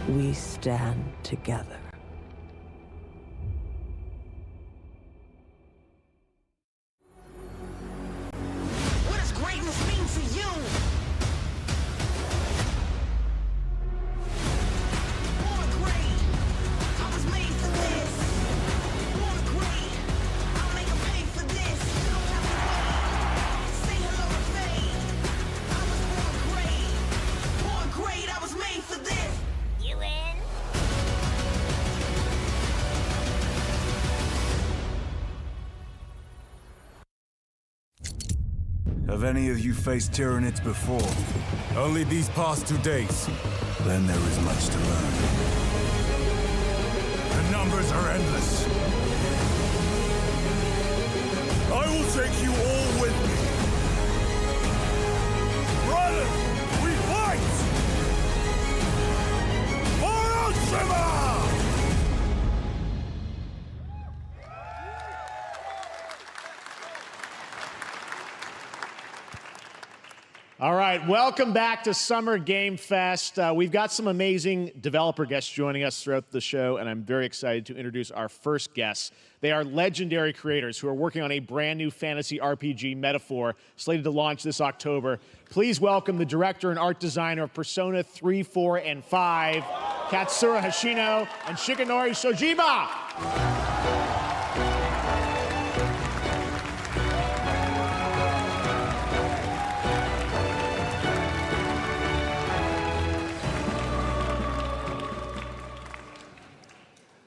we stand together. What does greatness mean to you? Born great, I was made for this. Born great, I'll make 'em pay for this. You don't have to wait. Say hello to fate. I was born great. Born great, I was made for this. You in? Have any of you faced Tyranids before? Only these past 2 days. Then there is much to learn. The numbers are endless. I will take you all with me. Brothers, we fight! For Ultima! All right, welcome back to Summer Game Fest. We've got some amazing developer guests joining us throughout the show, and I'm very excited to introduce our first guests. They are legendary creators who are working on a brand new fantasy RPG, Metaphor, slated to launch this October. Please welcome the director and art designer of Persona 3, 4, and 5, Katsura Hashino and Shikanori Shojima.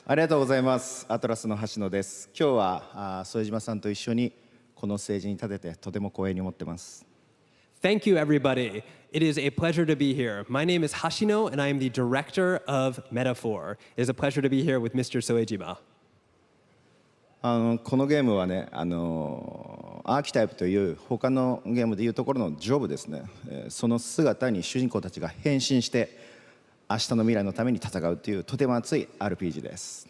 ありがとうございます。アトラスの橋野です。今日は副島さんと一緒にこのステージに立ててとても光栄に思ってます。Thank you, everybody. It is a pleasure to be here. My name is Hashino, and I am the director of Metaphor. It is a pleasure to be here with Mr. Soejima. このゲームはね、アーキタイプという他のゲームでいうところのジョブですね。その姿に主人公たちが変身して明日の未来のために戦うというとても熱い RPG です。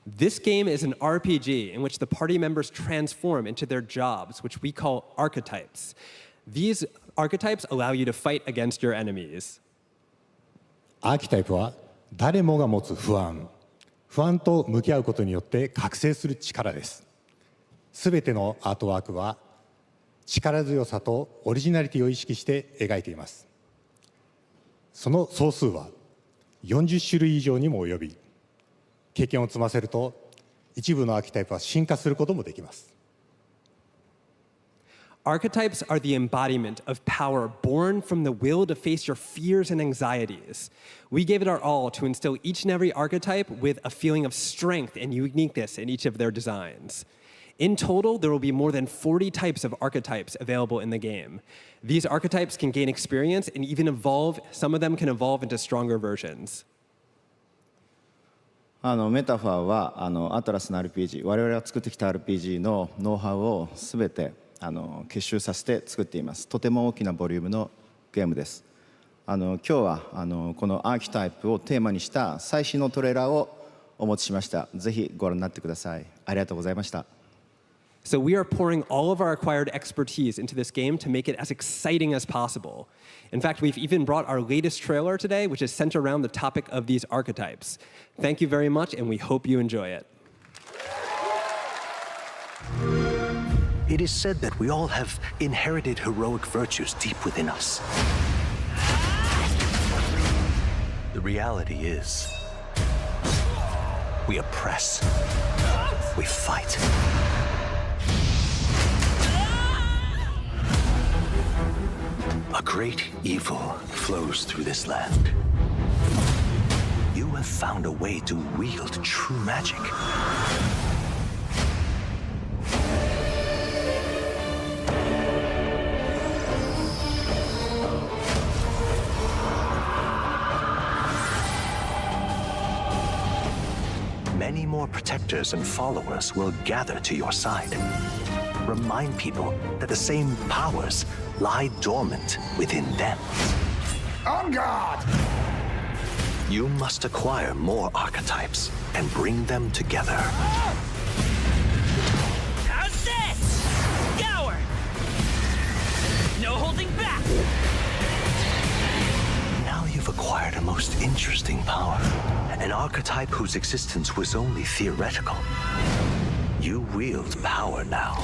This game is an RPG in which the party members transform into their jobs, which we call archetypes. These archetypes allow you to fight against your enemies. アーキタイプは誰もが持つ不安と向き合うことによって覚醒する力です。すべてのアートワークは力強さとオリジナリティを意識して描いています。その総数は40種類以上にも及び、経験を積ませると一部のアーキタイプは進化することもできます。Archetypes are the embodiment of power born from the will to face your fears and anxieties. We gave it our all to instill each and every archetype with a feeling of strength and uniqueness in each of their designs. In total, there will be more than 40 types of archetypes available in the game. These archetypes can gain experience and even evolve. Some of them can evolve into stronger versions. メタファーはアトラスの RPG、我々が作ってきた RPG のノウハウをすべて結集させて作っています。とても大きなボリュームのゲームです。今日はこのアーキタイプをテーマにした最新のトレーラーをお持ちしました。ぜひご覧になってください。ありがとうございました。So we are pouring all of our acquired expertise into this game to make it as exciting as possible. In fact, we've even brought our latest trailer today, which is centered around the topic of these archetypes. Thank you very much, and we hope you enjoy it. It is said that we all have inherited heroic virtues deep within us. The reality is, we oppress, we fight. A great evil flows through this land. You have found a way to wield true magic. Many more protectors and followers will gather to your side. Remind people that the same powers lie dormant within them. On guard! You must acquire more archetypes and bring them together. How's this? Scour! No holding back! Now you've acquired a most interesting power. An archetype whose existence was only theoretical. You wield power now.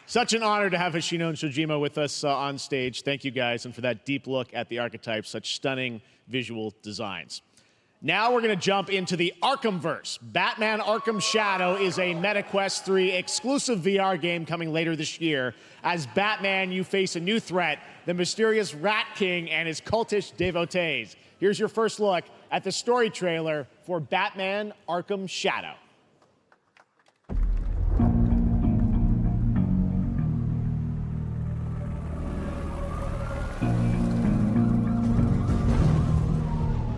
Such an honor to have Hoshino and Shojima with us on stage. Thank you guys, and for that deep look at the archetypes, such stunning visual designs. Now we're going to jump into the Arkhamverse. Batman Arkham Shadow is a MetaQuest 3 exclusive VR game coming later this year. As Batman, you face a new threat, the mysterious Rat King and his cultish devotees. Here's your first look at the story trailer for Batman Arkham Shadow.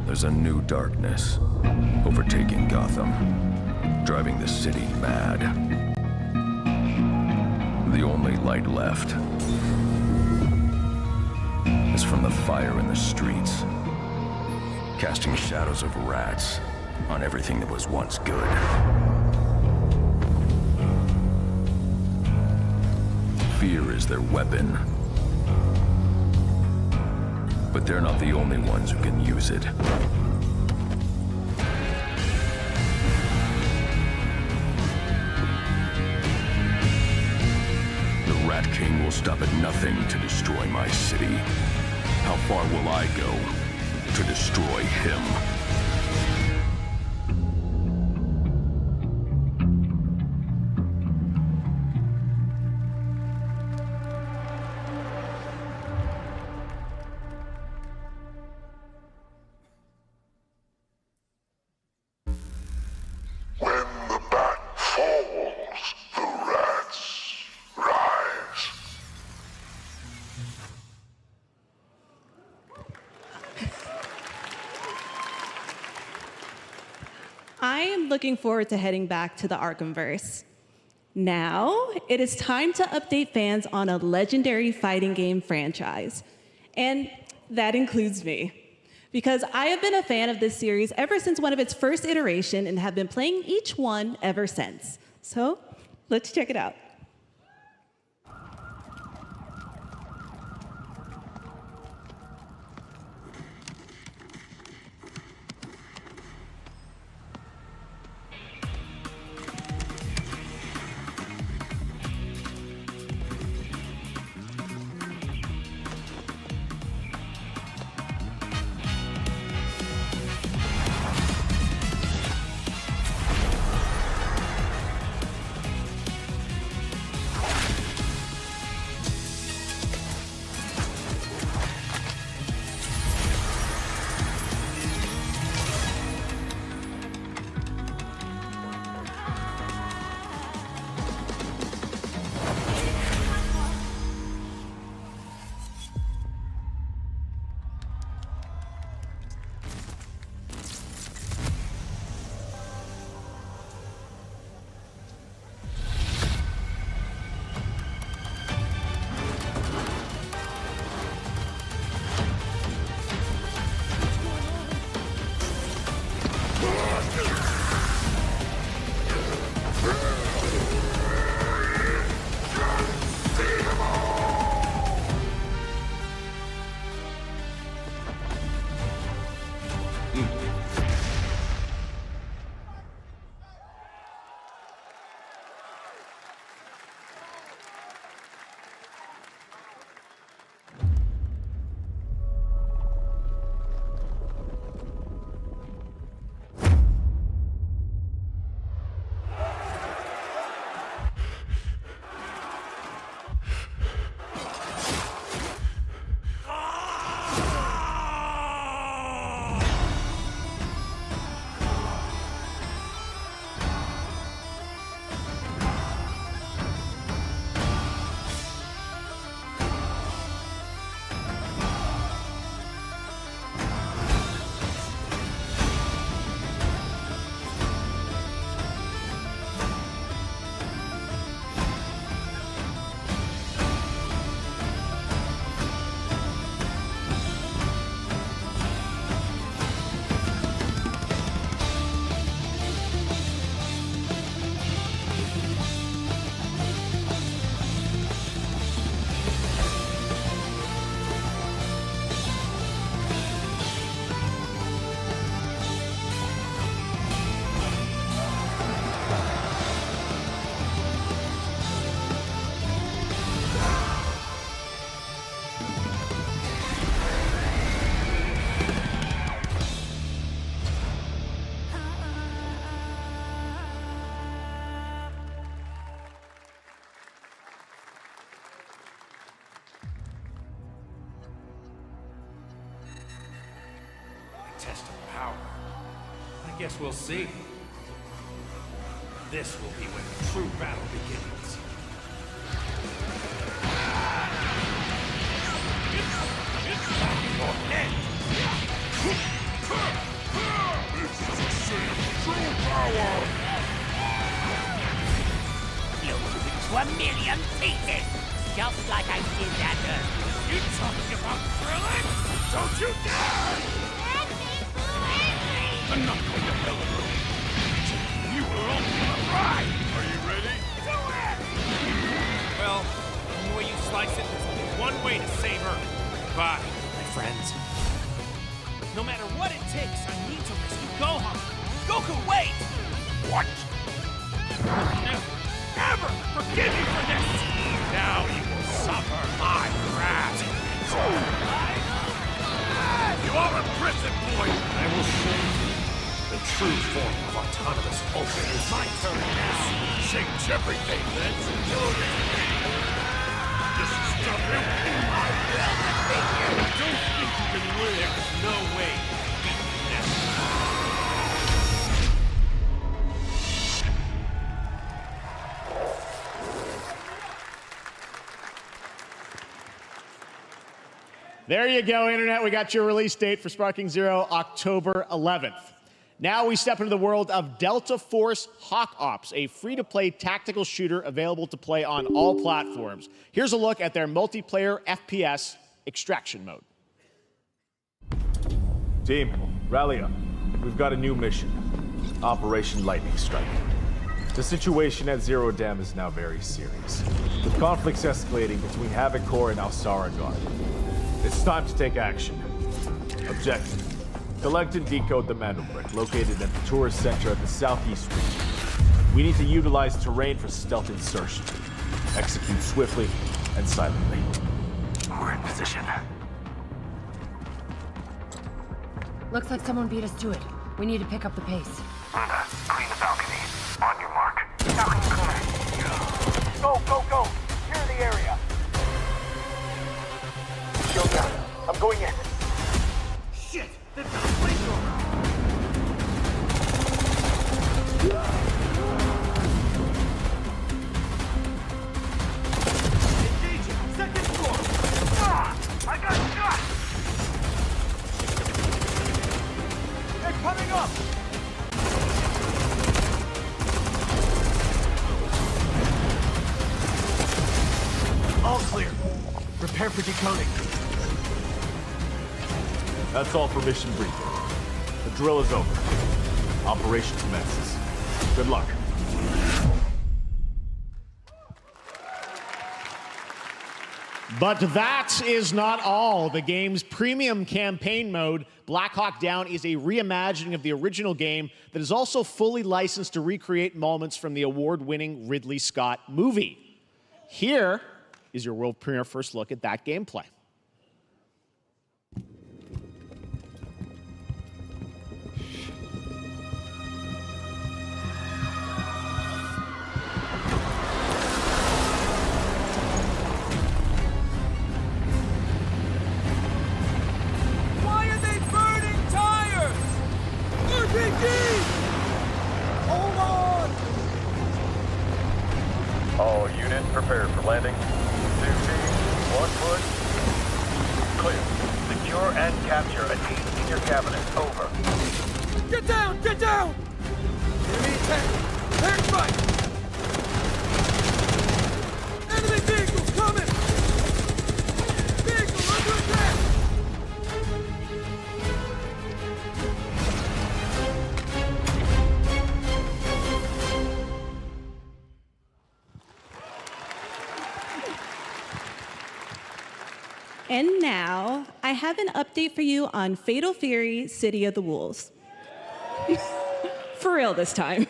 There's a new darkness overtaking Gotham, driving the city mad. The only light left is from the fire in the streets, casting shadows of rats on everything that was once good. Fear is their weapon. But they're not the only ones who can use it. The Rat King will stop at nothing to destroy my city. How far will I go to destroy him? I am looking forward to heading back to the Arkhamverse. Now, it is time to update fans on a legendary fighting game franchise. And that includes me. Because I have been a fan of this series ever since one of its first iteration and have been playing each one ever since. So, let's check it out. test of power. I guess we'll see. This will be when the true battle begins. Your head! This is a sign of true power! Blows into a million pieces, just like I did that earlier. You talking about thrilling? Don't you dare! Enough of the hell. You were on the ride! Are you ready? Do it! Well, the way you slice it, there's only one way to save her. Goodbye, my friends. No matter what it takes, I need to rescue Gohan. Goku, wait! What? Never, ever forgive you for this! Now you will suffer my wrath. You are a prison boy! I will show you the true form of autonomous Ultra is my turn now. Change everything, then. This is stuff you I don't think you can win. There is no way to beat this. There you go, Internet. We got your release date for Sparking Zero, October 11th. Now we step into the world of Delta Force Hawk Ops, a free-to-play tactical shooter available to play on all platforms. Here's a look at their multiplayer FPS extraction mode. Team, rally up. We've got a new mission. Operation Lightning Strike. The situation at Zero Dam is now very serious, with conflicts escalating between Havoc Corps and Alsara Guard. It's time to take action. Objective: collect and decode the Mandel Brick located at the tourist center of the southeast region. We need to utilize terrain for stealth insertion. Execute swiftly and silently. We're in position. Looks like someone beat us to it. We need to pick up the pace. Anna, clean the balcony. On your mark. Balcony clear. Go, go, go! Clear the area. Shield down. I'm going in. Shit! They've got a flamethrower! Engaging! Second floor! Ah! I got shot! They're coming up! All clear. Prepare for decoding. That's all for mission briefing. The drill is over. Operation commences. Good luck. But that is not all. The game's premium campaign mode, Black Hawk Down, is a reimagining of the original game that is also fully licensed to recreate moments from the award-winning Ridley Scott movie. Here is your world premiere first look at that gameplay. Why are they burning tires? RPG! Hold on! All units prepared for landing. 2 teams, 1 foot. Clear. Secure and capture a team senior cabinet. Over. Get down! Get down! Enemy attack! Air strike! Enemy vehicles coming! Vehicle under attack! And now, I have an update for you on Fatal Fury, City of the Wolves. For real this time.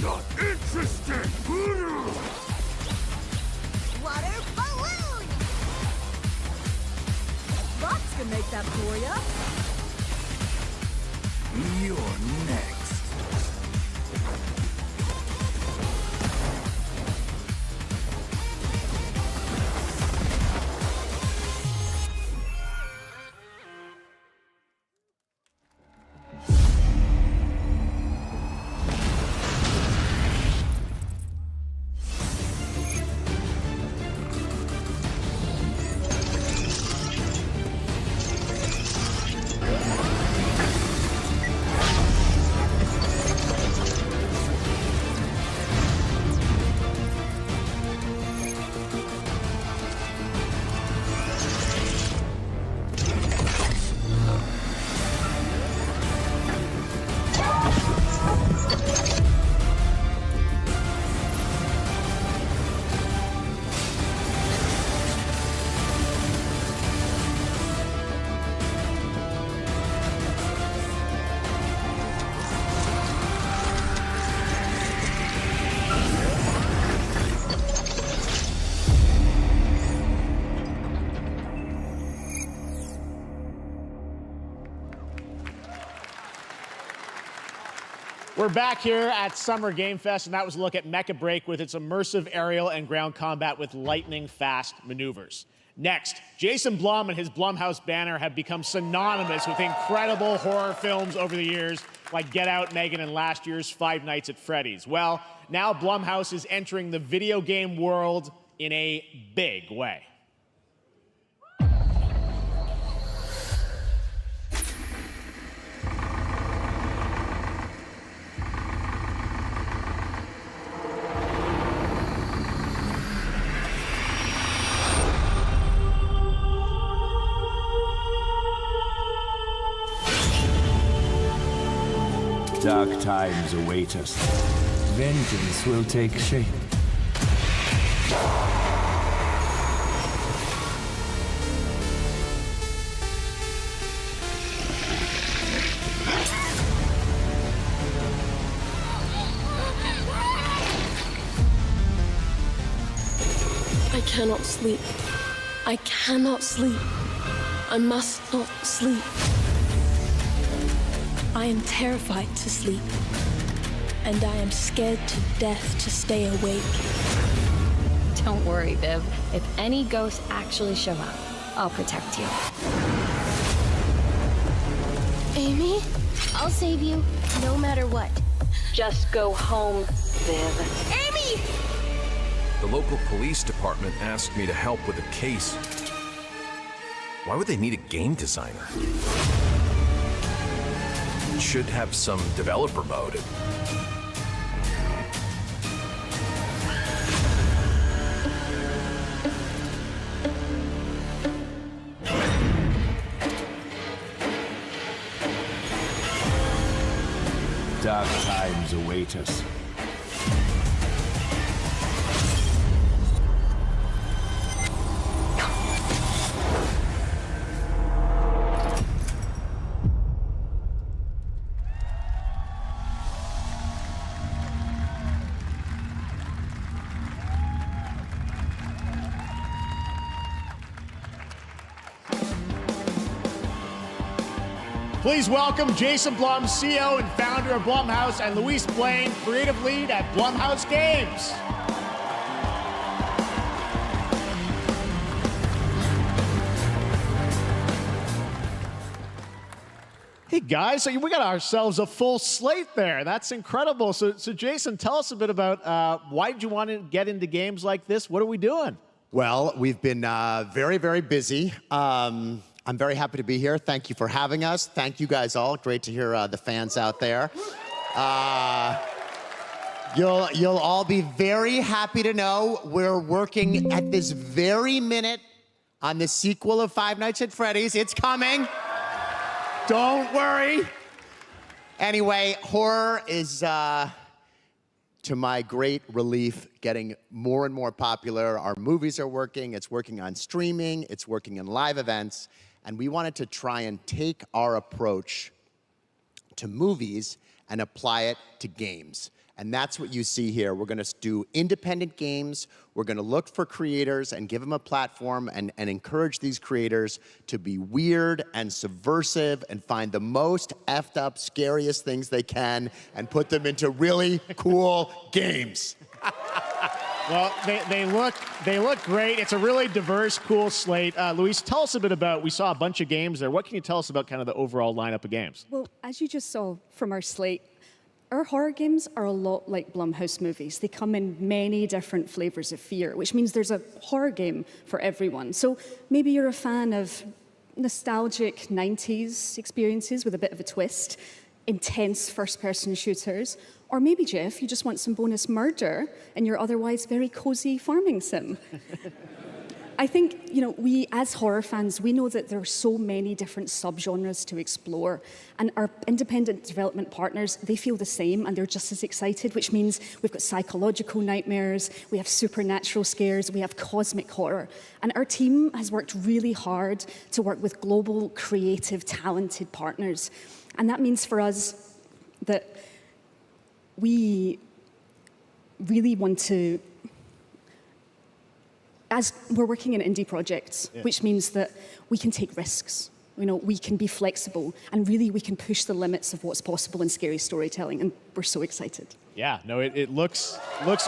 Not interested! Water balloon! Box can make that for ya. You're next. We're back here at Summer Game Fest, and that was a look at Mecha Break with its immersive aerial and ground combat with lightning-fast maneuvers. Next, Jason Blum and his Blumhouse banner have become synonymous with incredible horror films over the years, like Get Out, Megan, and last year's Five Nights at Freddy's. Well, now Blumhouse is entering the video game world in a big way. Dark times await us. Vengeance will take shape. I cannot sleep. I cannot sleep. I must not sleep. I am terrified to sleep, and I am scared to death to stay awake. Don't worry, Viv. If any ghosts actually show up, I'll protect you. Amy? I'll save you, no matter what. Just go home, Viv. Amy! The local police department asked me to help with a case. Why would they need a game designer? Should have some developer mode. Dark times await us. Please welcome Jason Blum, CEO and founder of Blumhouse, and Luis Blaine, creative lead at Blumhouse Games. Hey guys, so we got ourselves a full slate there. That's incredible. So Jason, tell us a bit about why did you want to get into games like this? What are we doing? Well, we've been very, very busy. I'm very happy to be here. Thank you for having us. Thank you guys all. Great to hear the fans out there. You'll all be very happy to know we're working at this very minute on the sequel of Five Nights at Freddy's. It's coming. Don't worry. Anyway, horror is, to my great relief, getting more and more popular. Our movies are working. It's working on streaming. It's working in live events. And we wanted to try and take our approach to movies and apply it to games. And that's what you see here. We're gonna do independent games. We're gonna look for creators and give them a platform and encourage these creators to be weird and subversive and find the most effed up, scariest things they can and put them into really cool games. Well, they look great. It's a really diverse, cool slate. Luis, tell us a bit about, we saw a bunch of games there. What can you tell us about kind of the overall lineup of games? Well, as you just saw from our slate, our horror games are a lot like Blumhouse movies. They come in many different flavors of fear, which means there's a horror game for everyone. So maybe you're a fan of nostalgic 90s experiences with a bit of a twist, intense first-person shooters, or maybe, Jeff, you just want some bonus murder in your otherwise very cozy farming sim. I think, we as horror fans, we know that there are so many different subgenres to explore, and our independent development partners, they feel the same, and they're just as excited, which means we've got psychological nightmares, we have supernatural scares, we have cosmic horror. And our team has worked really hard to work with global, creative, talented partners. And that means for us that we really want to, as we're working in indie projects, which means that we can take risks. We can be flexible, and really we can push the limits of what's possible in scary storytelling, and we're so excited. Yeah, no, it looks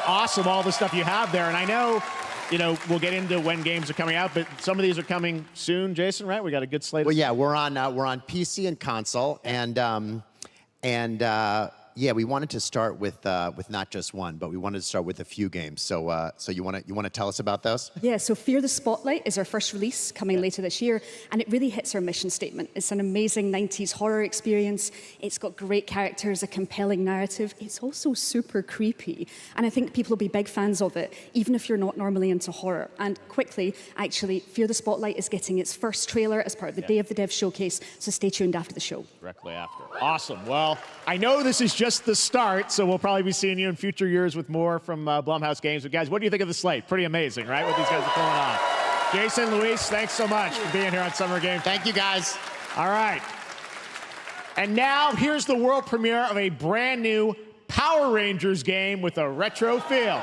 awesome, all the stuff you have there. And I know, we'll get into when games are coming out, but some of these are coming soon, Jason, right? We got a good slate. Well, yeah, we're on PC and console, yeah, we wanted to start with not just one, but we wanted to start with a few games. So you want to tell us about those? Yeah. So Fear the Spotlight is our first release coming later this year, and it really hits our mission statement. It's an amazing 90s horror experience. It's got great characters, a compelling narrative. It's also super creepy, and I think people will be big fans of it, even if you're not normally into horror. And quickly, actually, Fear the Spotlight is getting its first trailer as part of the Day of the Dev showcase. So stay tuned after the show. Directly after. Awesome. Well, I know this is just the start, so we'll probably be seeing you in future years with more from Blumhouse Games. But guys, what do you think of the slate? Pretty amazing, right? What these guys are pulling on. Jason, Luis, thanks so much for being here on Summer Game. Thank you, guys. All right. And now here's the world premiere of a brand new Power Rangers game with a retro feel.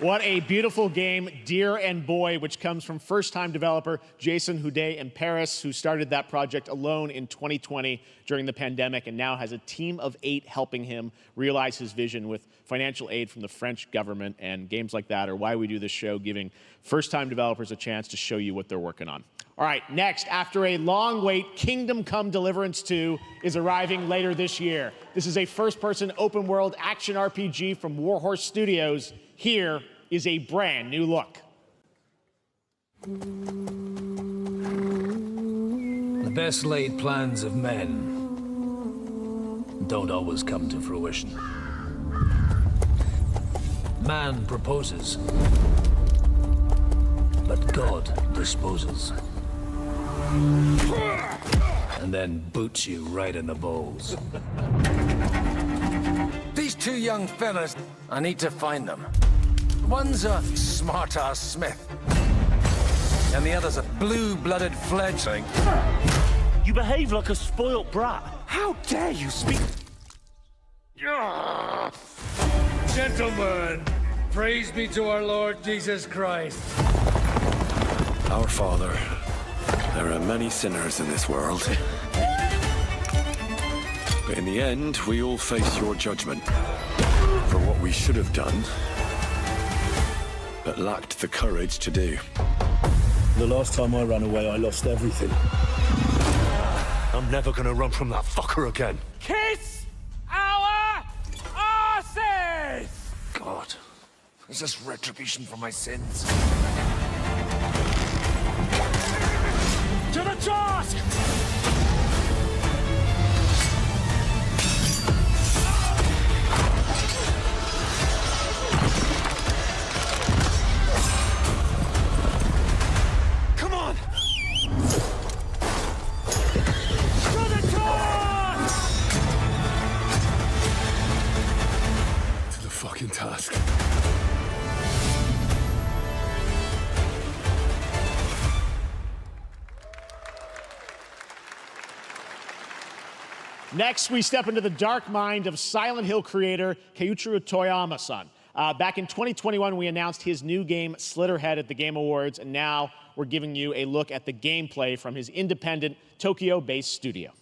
What a beautiful game, Deer and Boy, which comes from first-time developer Jason Houdet in Paris, who started that project alone in 2020 during the pandemic and now has a team of 8 helping him realize his vision with financial aid from the French government. And games like that are why we do this show, giving first-time developers a chance to show you what they're working on. All right, next, after a long wait, Kingdom Come Deliverance 2 is arriving later this year. This is a first-person open-world action RPG from Warhorse Studios. Here is a brand new look. The best laid plans of men don't always come to fruition. Man proposes, but God disposes. And then boots you right in the balls. These 2 young fellas, I need to find them. One's a smart-ass Smith, and the other's a blue-blooded fledgling. You behave like a spoilt brat. How dare you speak? Gentlemen, praise be to our Lord Jesus Christ. Our Father, there are many sinners in this world. But in the end, we all face your judgment for what we should have done, but lacked the courage to do. The last time I ran away, I lost everything. I'm never gonna run from that fucker again. Kiss our asses! God, is this retribution for my sins? To the task! Come on! To the task! To the fucking task. Next, we step into the dark mind of Silent Hill creator Keiichiro Toyama-san. Back in 2021, we announced his new game, Slitterhead, at the Game Awards, and now we're giving you a look at the gameplay from his independent, Tokyo-based studio.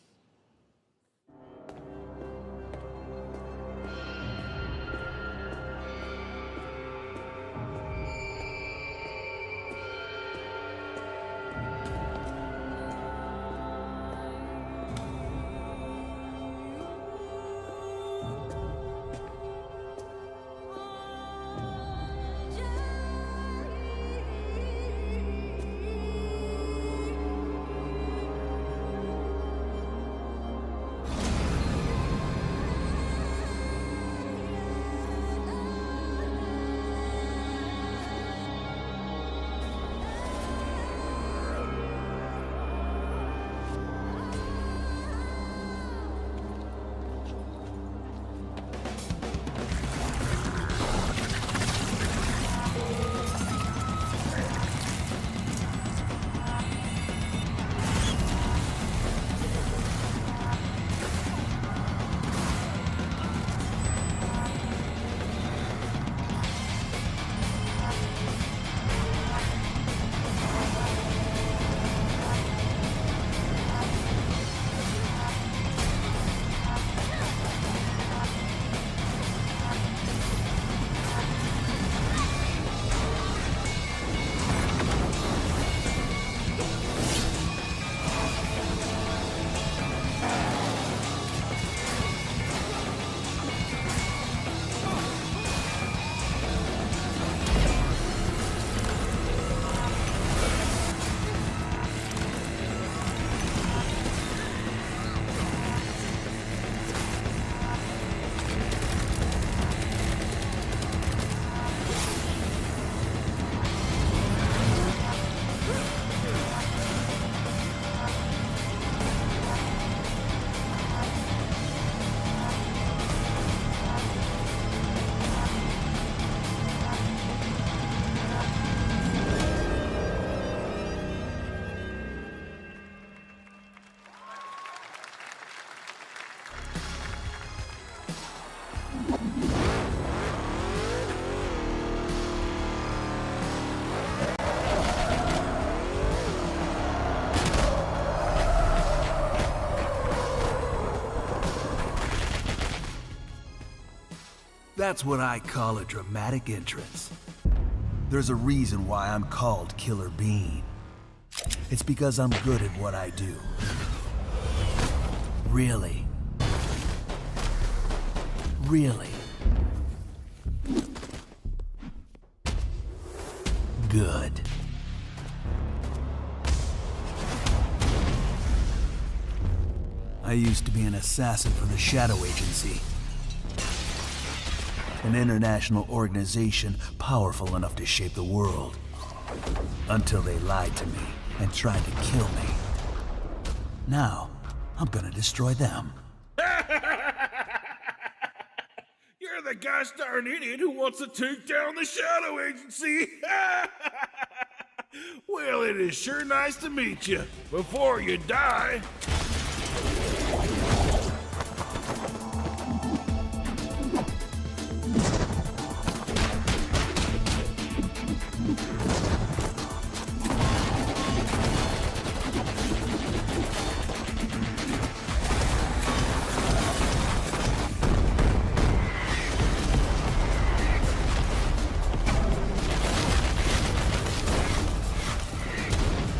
That's what I call a dramatic entrance. There's a reason why I'm called Killer Bean. It's because I'm good at what I do. Really. Really. Good. I used to be an assassin for the Shadow Agency. An international organization powerful enough to shape the world. Until they lied to me and tried to kill me. Now, I'm gonna destroy them. You're the gosh darn idiot who wants to take down the Shadow Agency! Well, it is sure nice to meet you. Before you die...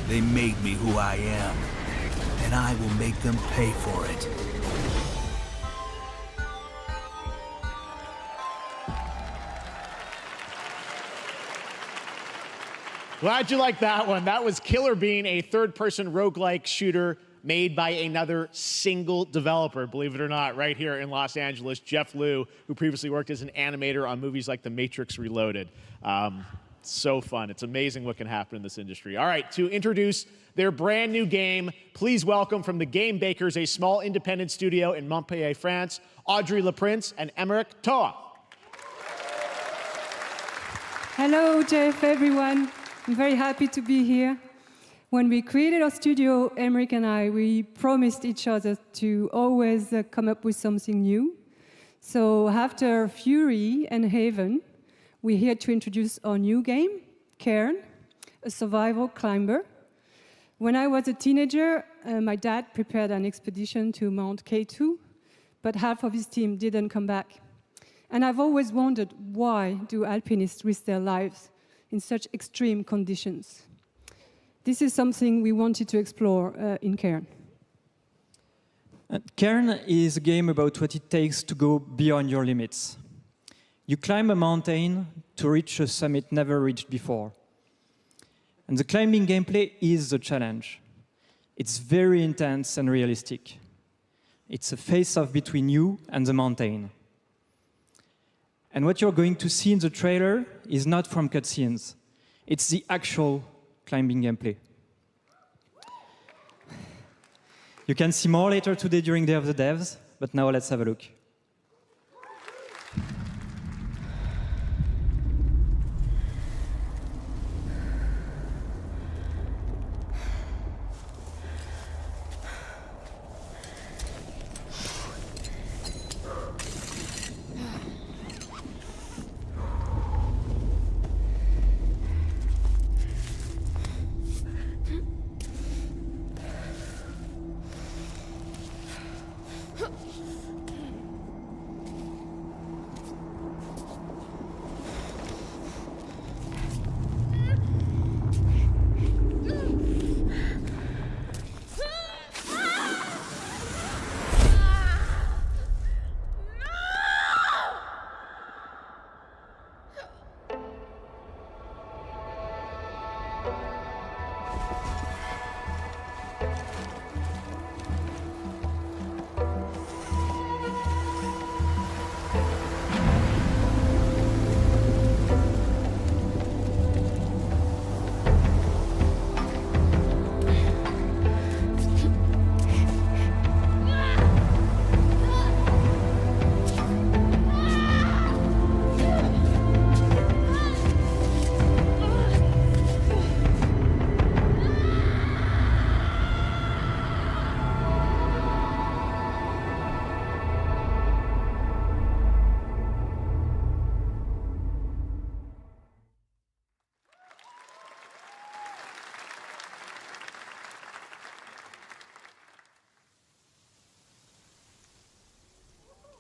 They made me who I am, and I will make them pay for it. Glad you liked that one. That was Killer Bean, a third-person roguelike shooter made by another single developer, believe it or not, right here in Los Angeles, Jeff Liu, who previously worked as an animator on movies like The Matrix Reloaded. So fun. It's amazing what can happen in this industry. All right, to introduce their brand new game, please welcome from the Game Bakers, a small independent studio in Montpellier, France, Audrey Laprince and Emmerich Toa. Hello, Jeff, everyone. I'm very happy to be here. When we created our studio, Emmerich and I, we promised each other to always come up with something new. So after Fury and Haven, we're here to introduce our new game, Cairn, a survival climber. When I was a teenager, my dad prepared an expedition to Mount K2, but half of his team didn't come back. And I've always wondered, why do alpinists risk their lives in such extreme conditions? This is something we wanted to explore in Cairn. Cairn is a game about what it takes to go beyond your limits. You climb a mountain to reach a summit never reached before. And the climbing gameplay is the challenge. It's very intense and realistic. It's a face-off between you and the mountain. And what you're going to see in the trailer is not from cutscenes. It's the actual climbing gameplay. You can see more later today during Day of the Devs, but now let's have a look.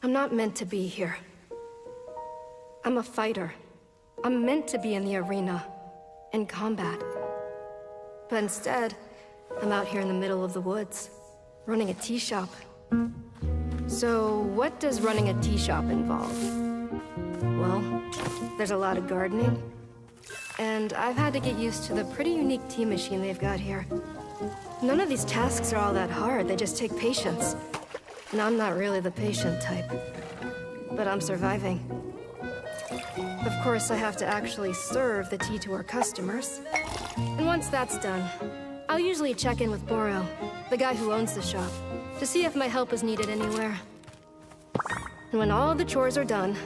I'm not meant to be here. I'm a fighter. I'm meant to be in the arena, in combat. But instead, I'm out here in the middle of the woods, running a tea shop. So, what does running a tea shop involve? Well, there's a lot of gardening, and I've had to get used to the pretty unique tea machine they've got here. None of these tasks are all that hard, they just take patience. And I'm not really the patient type. But I'm surviving. Of course, I have to actually serve the tea to our customers. And once that's done, I'll usually check in with Boro, the guy who owns the shop, to see if my help is needed anywhere. And when all the chores are done,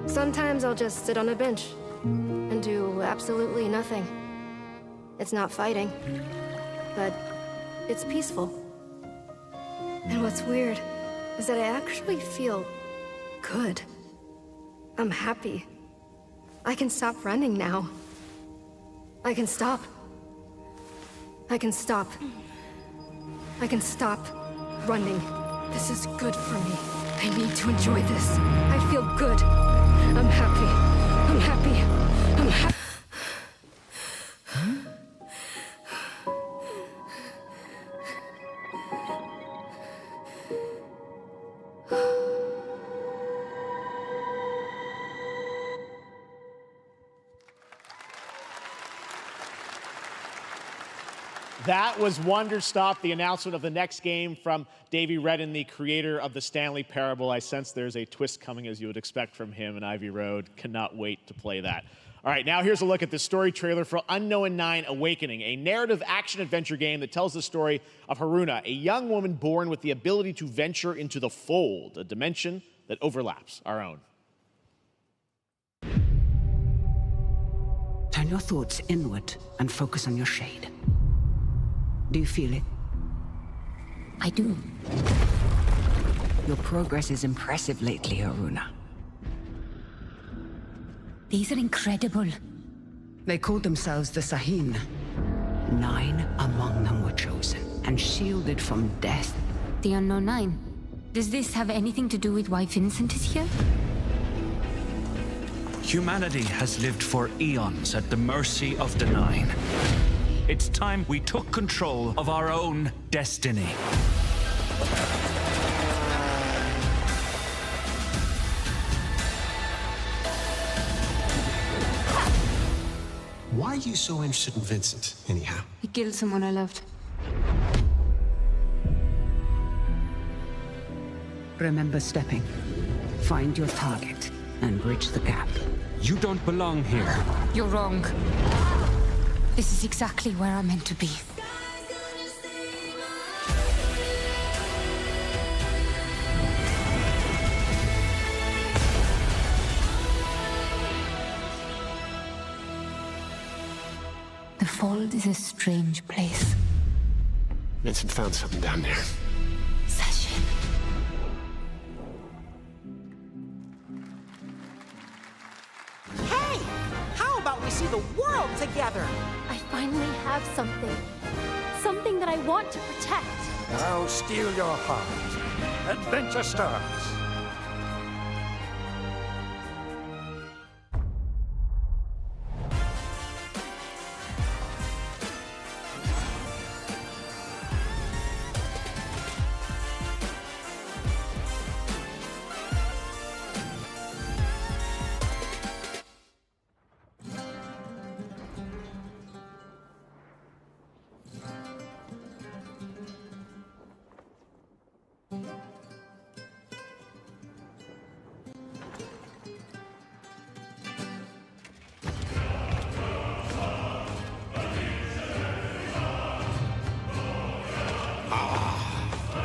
sometimes I'll just sit on a bench and do absolutely nothing. It's not fighting, but it's peaceful. And what's weird is that I actually feel good. I'm happy. I can stop running now. I can stop. I can stop. I can stop running. This is good for me. I need to enjoy this. I feel good. I'm happy. I'm happy. I'm happy. That was Wonder Stop, the announcement of the next game from Davey Redden, the creator of the Stanley Parable. I sense there's a twist coming, as you would expect from him in Ivy Road. Cannot wait to play that. All right, now here's a look at the story trailer for Unknown 9 Awakening, a narrative action-adventure game that tells the story of Haruna, a young woman born with the ability to venture into the fold, a dimension that overlaps our own. Turn your thoughts inward and focus on your shade. Do you feel it? I do. Your progress is impressive lately, Haruna. These are incredible. They called themselves the Sahin. 9 among them were chosen and shielded from death. The Unknown 9. Does this have anything to do with why Vincent is here? Humanity has lived for eons at the mercy of the 9. It's time we took control of our own destiny. Why are you so interested in Vincent, anyhow? He killed someone I loved. Remember stepping. Find your target and bridge the gap. You don't belong here. You're wrong. This is exactly where I'm meant to be. The Fold is a strange place. Vincent found something down there. Sachin. Hey! How about we see the world together? I finally have something. Something that I want to protect. Now steal your heart. Adventure starts.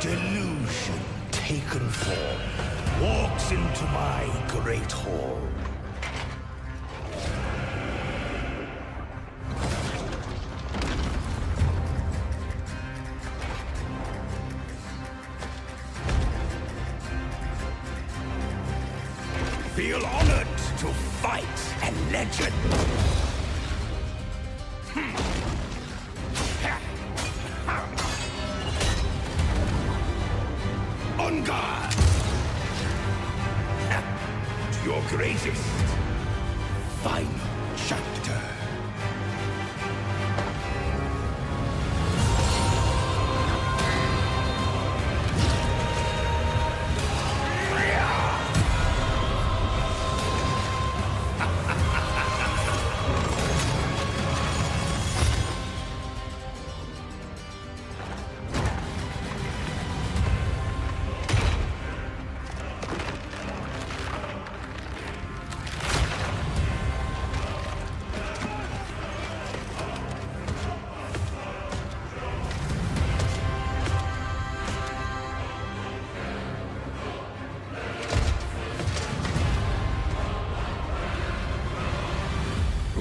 Delusion taken form walks into my great hall. Feel honored to fight a legend. On guard! your greatest. Final chapter.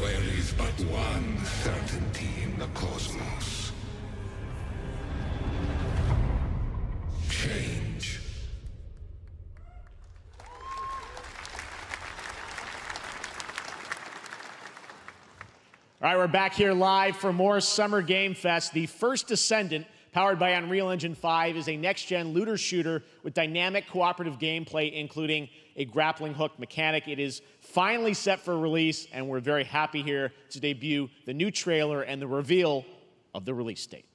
There is but one certainty in the cosmos. Change. All right, we're back here live for more Summer Game Fest. The First Descendant, powered by Unreal Engine 5, is a next-gen looter shooter with dynamic cooperative gameplay, including a grappling hook mechanic. It is finally set for release, and we're very happy here to debut the new trailer and the reveal of the release date.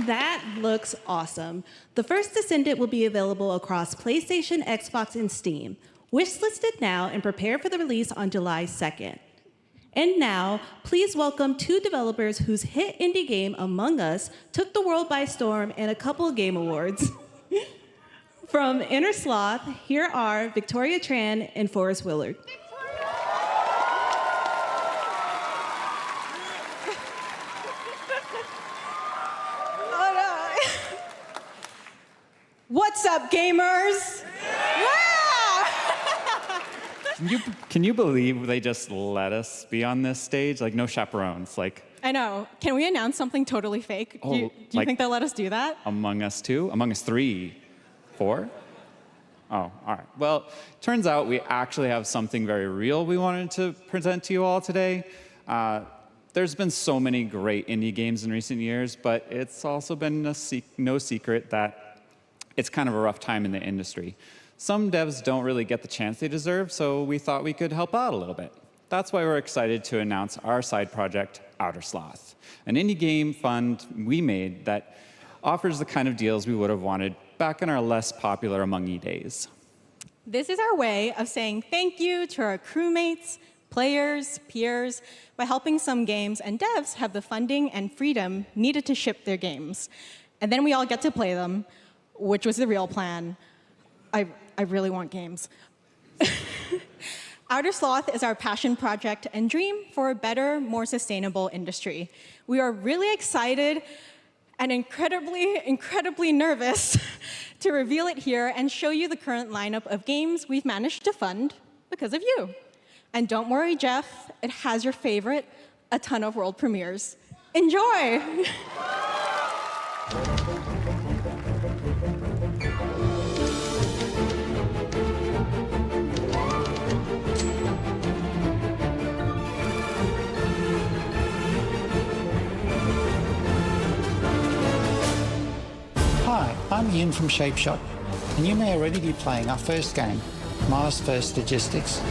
That looks awesome. The First Descendant will be available across PlayStation, Xbox, and Steam. Wishlisted now and prepare for the release on July 2nd. And now, please welcome two developers whose hit indie game, Among Us, took the world by storm and a couple of game awards. From Inner Sloth, here are Victoria Tran and Forrest Willard. What's up, gamers? Can you believe they just let us be on this stage? Like, no chaperones. Like, I know. Can we announce something totally fake? Do you think they'll let us do that? Among Us 2? Among Us 3? 4? Oh, all right. Well, turns out we actually have something very real we wanted to present to you all today. There's been so many great indie games in recent years, but it's also been no secret that it's kind of a rough time in the industry. Some devs don't really get the chance they deserve, so we thought we could help out a little bit. That's why we're excited to announce our side project, Outer Sloth, an indie game fund we made that offers the kind of deals we would have wanted back in our less popular Among Us days. This is our way of saying thank you to our crewmates, players, peers, by helping some games and devs have the funding and freedom needed to ship their games. And then we all get to play them, which was the real plan. I really want games. Outer Sloth is our passion project and dream for a better, more sustainable industry. We are really excited and incredibly nervous to reveal it here and show you the current lineup of games we've managed to fund because of you. And don't worry, Jeff, it has your favorite, a ton of world premieres. Enjoy! Hi, I'm Ian from ShapeShot, and you may already be playing our first game, Mars First Logistics.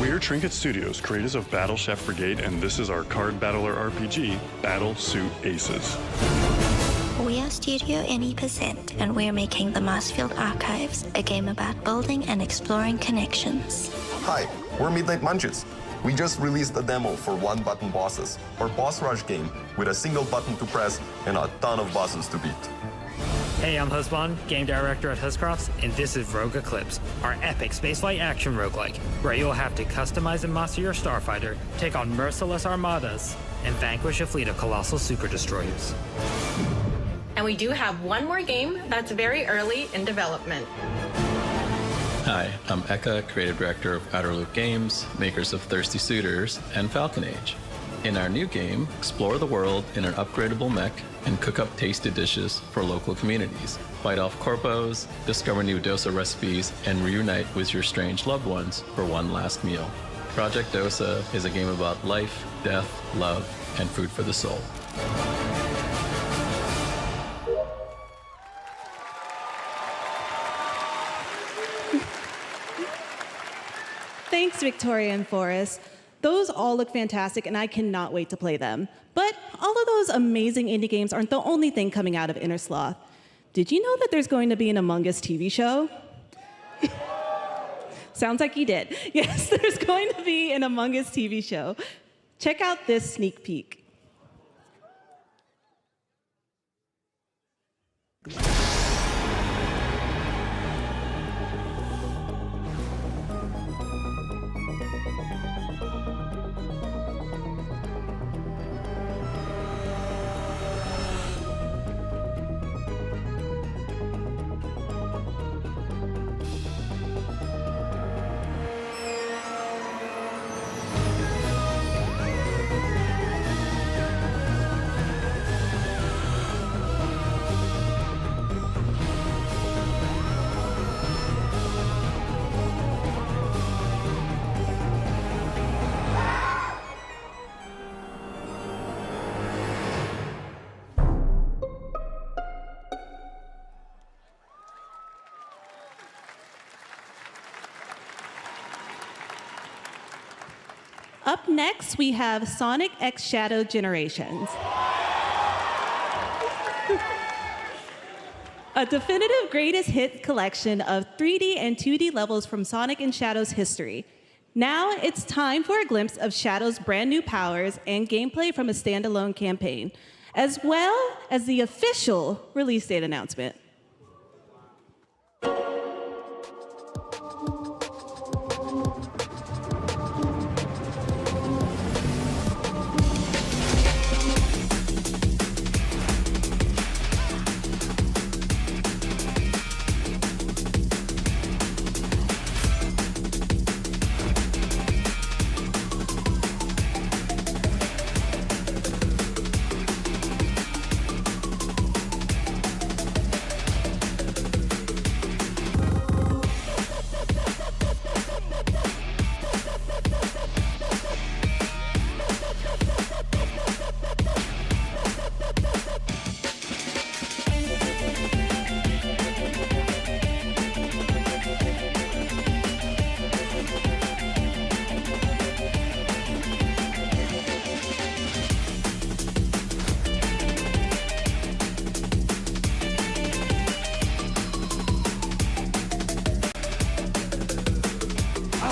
We're Trinket Studios, creators of Battle Chef Brigade, and this is our card battler RPG, Battle Suit Aces. We are Studio NE%, and we're making the Marsfield Archives, a game about building and exploring connections. Hi, we're Midnight Munches. We just released a demo for one-button bosses, our boss rush game with a single button to press and a ton of bosses to beat. Hey, I'm Husband, game director at Huscrofts, and this is Rogue Eclipse, our epic spaceflight action roguelike, where you'll have to customize and master your starfighter, take on merciless armadas, and vanquish a fleet of colossal super destroyers. And we do have one more game that's very early in development. Hi, I'm Eka, creative director of Outer Loop Games, makers of Thirsty Suitors and Falcon Age. In our new game, explore the world in an upgradable mech and cook up tasty dishes for local communities. Fight off corpos, discover new dosa recipes, and reunite with your strange loved ones for one last meal. Project Dosa is a game about life, death, love, and food for the soul. Thanks, Victoria and Forrest. Those all look fantastic, and I cannot wait to play them. But all of those amazing indie games aren't the only thing coming out of Inner Sloth. Did you know that there's going to be an Among Us TV show? Sounds like you did. Yes, there's going to be an Among Us TV show. Check out this sneak peek. Up next, we have Sonic X Shadow Generations. A definitive greatest hit collection of 3D and 2D levels from Sonic and Shadow's history. Now it's time for a glimpse of Shadow's brand new powers and gameplay from a standalone campaign, as well as the official release date announcement.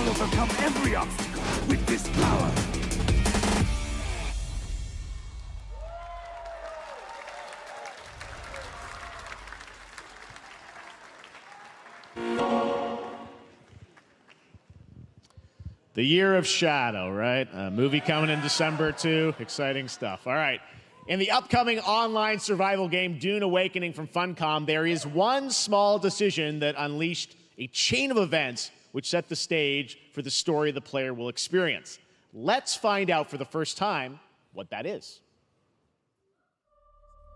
I'll overcome every obstacle with this power. The Year of Shadow, right? A movie coming in December, too. Exciting stuff. All right. In the upcoming online survival game, Dune Awakening from Funcom, there is one small decision that unleashed a chain of events which set the stage for the story the player will experience. Let's find out for the first time what that is.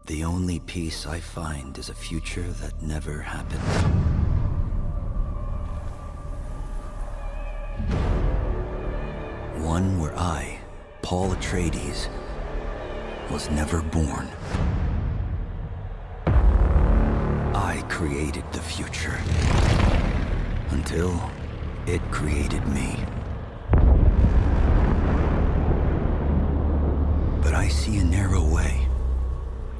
The only peace I find is a future that never happened. One where I, Paul Atreides, was never born. I created the future until it created me. But I see a narrow way,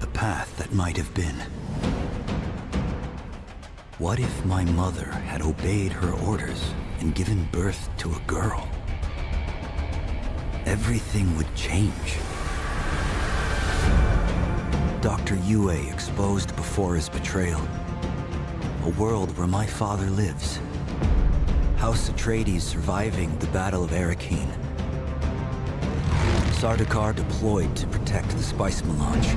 a path that might have been. What if my mother had obeyed her orders and given birth to a girl? Everything would change. Dr. Yue exposed before his betrayal. A world where my father lives. House Atreides surviving the Battle of Arrakeen. Sardaukar deployed to protect the spice melange.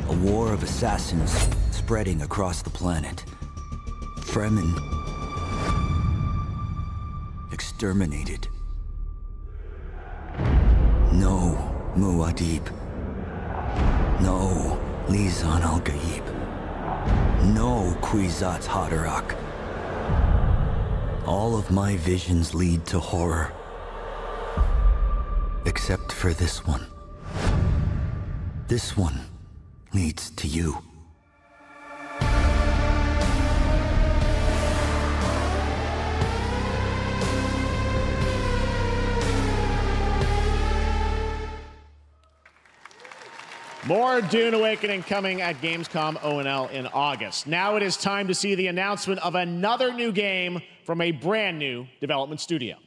A war of assassins spreading across the planet. Fremen exterminated. No Muad'Dib. No Lisan al-Gaib. No Kwisatz Haderach. All of my visions lead to horror. Except for this one. This one leads to you. More Dune Awakening coming at Gamescom O&L in August. Now it is time to see the announcement of another new game from a brand new development studio.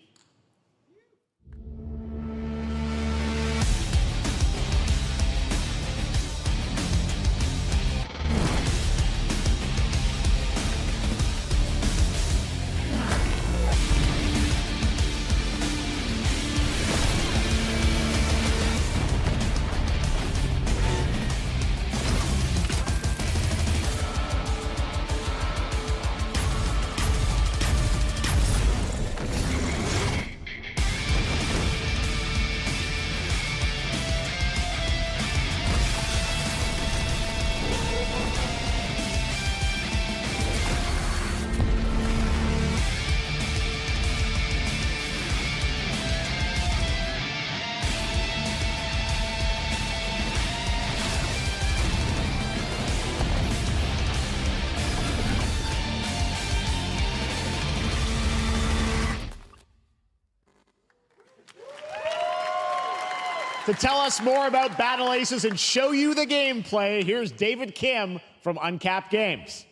To tell us more about Battle Aces and show you the gameplay, here's David Kim from Uncapped Games.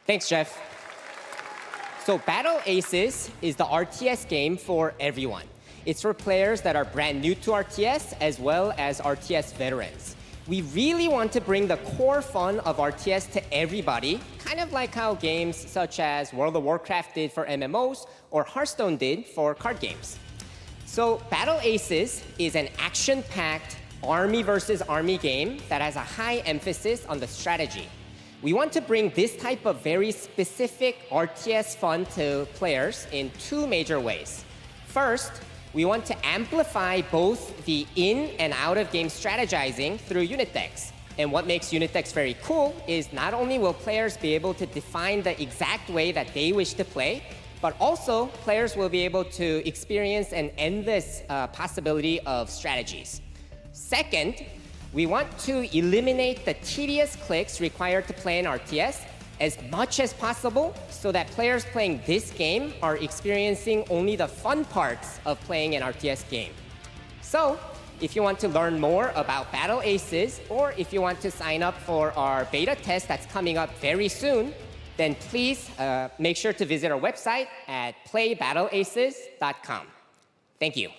Thanks, Jeff. So Battle Aces is the RTS game for everyone. It's for players that are brand new to RTS as well as RTS veterans. We really want to bring the core fun of RTS to everybody, kind of like how games such as World of Warcraft did for MMOs or Hearthstone did for card games. So Battle Aces is an action-packed army versus army game that has a high emphasis on the strategy. We want to bring this type of very specific RTS fun to players in two major ways. First, we want to amplify both the in and out of game strategizing through unit decks. And what makes unit decks very cool is not only will players be able to define the exact way that they wish to play, but also players will be able to experience an endless possibility of strategies. Second, we want to eliminate the tedious clicks required to play an RTS as much as possible so that players playing this game are experiencing only the fun parts of playing an RTS game. So, if you want to learn more about Battle Aces, or if you want to sign up for our beta test that's coming up very soon, then please make sure to visit our website at playbattleaces.com. Thank you.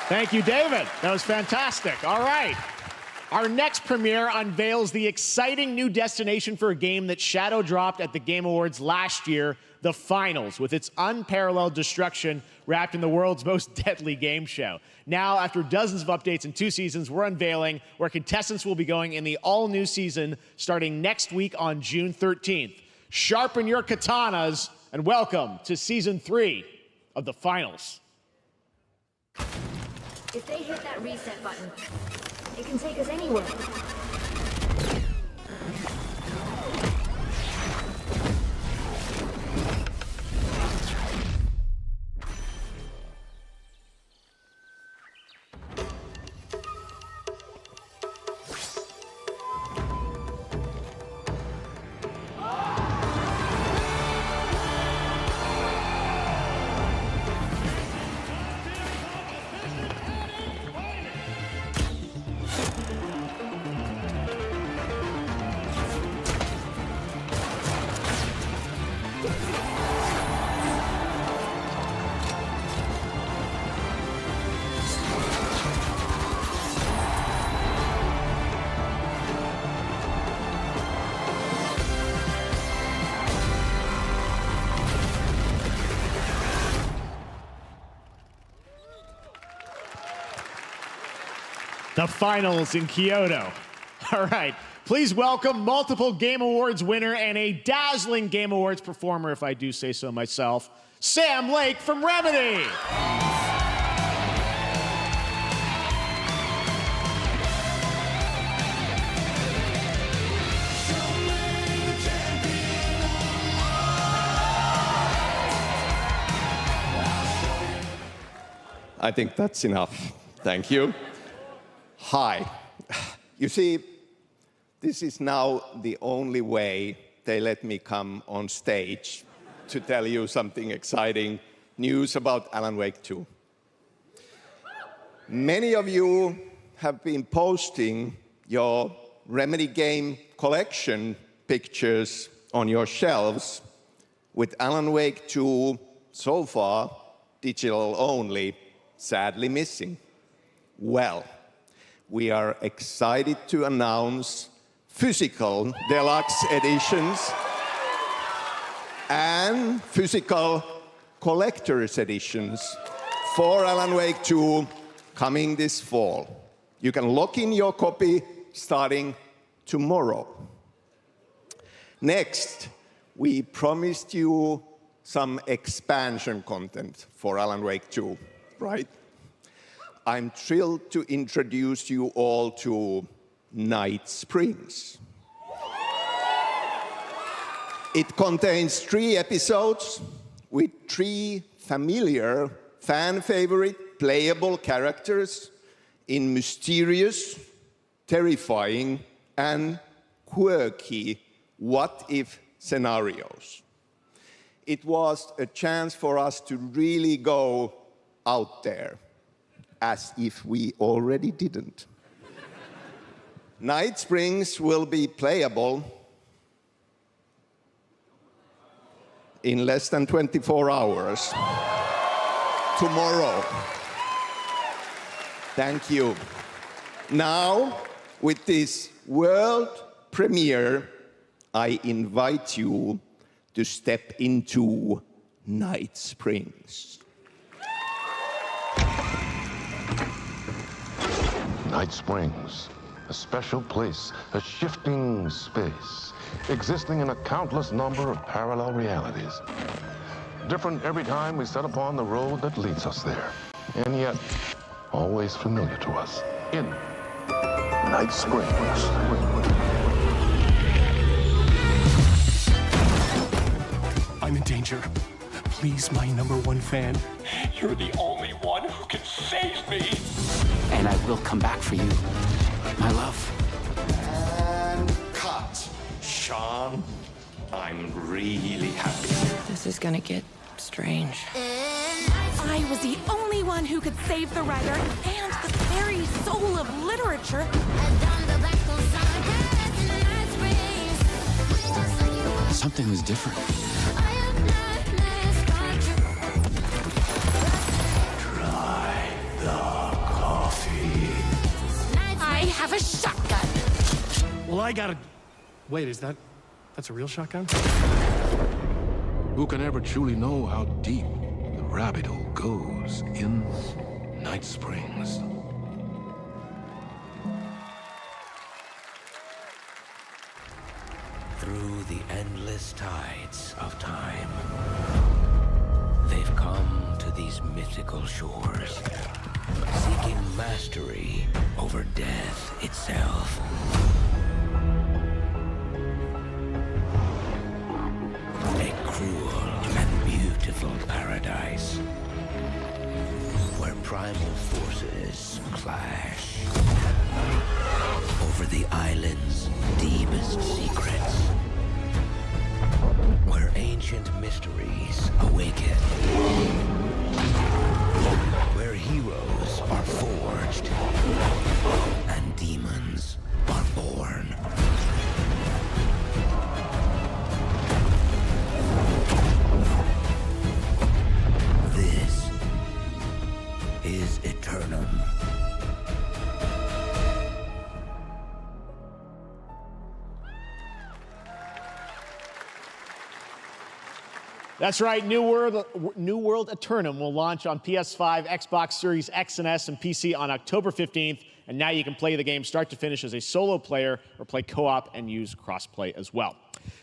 Thank you, David. That was fantastic. All right. Our next premiere unveils the exciting new destination for a game that shadow dropped at the Game Awards last year, the Finals, with its unparalleled destruction wrapped in the world's most deadly game show. Now, after dozens of updates in 2 seasons, we're unveiling where contestants will be going in the all-new season starting next week on June 13th. Sharpen your katanas and welcome to Season 3 of the Finals. If they hit that reset button, it can take us anywhere. The Finals in Kyoto. All right, please welcome multiple Game Awards winner and a dazzling Game Awards performer, if I do say so myself, Sam Lake from Remedy. I think that's enough. Thank you. Hi. You see, this is now the only way they let me come on stage to tell you something exciting news about Alan Wake 2. Many of you have been posting your Remedy game collection pictures on your shelves with Alan Wake 2 so far digital only, sadly missing. Well, we are excited to announce physical deluxe editions and physical collector's editions for Alan Wake 2 coming this fall. You can lock in your copy starting tomorrow. Next, we promised you some expansion content for Alan Wake 2, right? I'm thrilled to introduce you all to Night Springs. It contains 3 episodes with 3 familiar, fan-favorite, playable characters in mysterious, terrifying, and quirky what-if scenarios. It was a chance for us to really go out there, as if we already didn't. Night Springs will be playable in less than 24 hours. Tomorrow. Thank you. Now, with this world premiere, I invite you to step into Night Springs. Night Springs, a special place, a shifting space, existing in a countless number of parallel realities. Different every time we set upon the road that leads us there, and yet always familiar to us in Night Springs. I'm in danger. Please, my #1 fan. You're the only one who can save me. And I will come back for you, my love. And cut. Sean, I'm really happy. This is gonna get strange. I was the only one who could save the writer and the very soul of literature. Something was different. Try the coffee. I have a shotgun. Well, I gotta... Wait, that's a real shotgun? Who can ever truly know how deep the rabbit hole goes in Night Springs? Through the endless tides of time, they've come to these mythical shores, seeking mastery over death itself. A cruel and beautiful paradise, where primal forces clash over the island's deepest secrets, where ancient mysteries awaken, where heroes are forged and demons are born. This is Eternum. That's right, New World Eternum will launch on PS5, Xbox Series X and S, and PC on October 15th. And now you can play the game start to finish as a solo player or play co-op and use crossplay as well.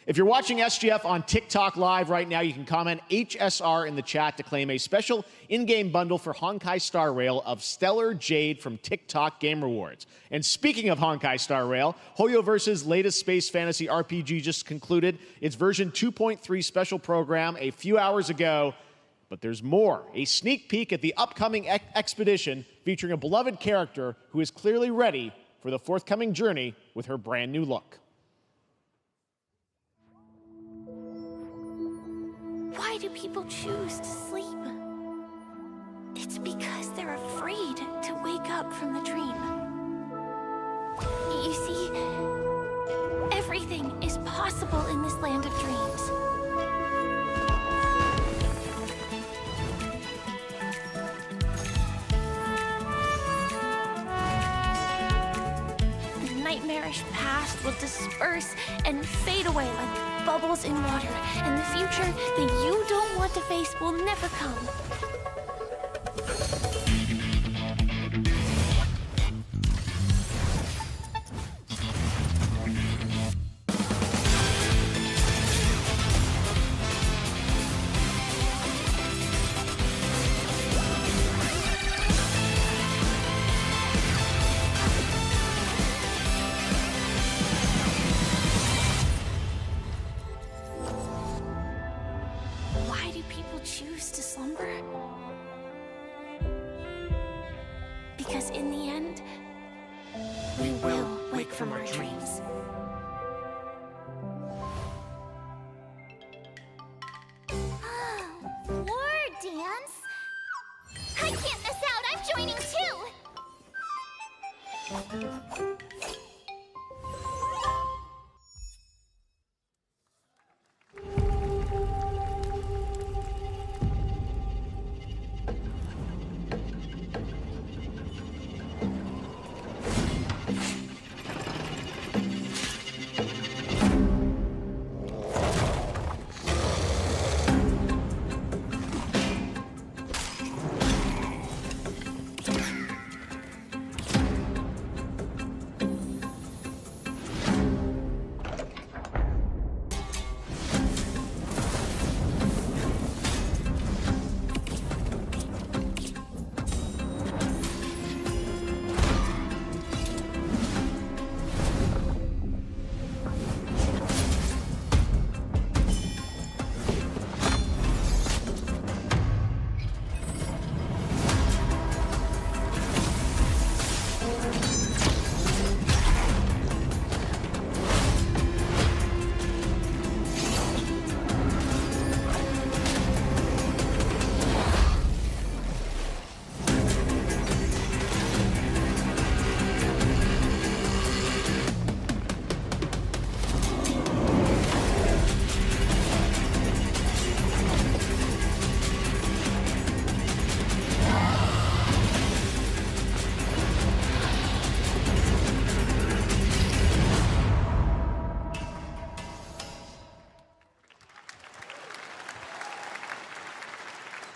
If you're watching SGF on TikTok Live right now, you can comment HSR in the chat to claim a special in-game bundle for Honkai Star Rail of Stellar Jade from TikTok Game Rewards. And speaking of Honkai Star Rail, Hoyoverse's latest space fantasy RPG just concluded its version 2.3 special program a few hours ago. But there's more. A sneak peek at the upcoming expedition featuring a beloved character who is clearly ready for the forthcoming journey with her brand new look. Why do people choose to sleep? It's because they're afraid to wake up from the dream. You see, everything is possible in this land of dreams. The nightmarish past will disperse and fade away like bubbles in water, and the future that you don't want to face will never come. Why do people choose to slumber? Because in the end, we will wake from our dreams. War dance? I can't miss out, I'm joining too!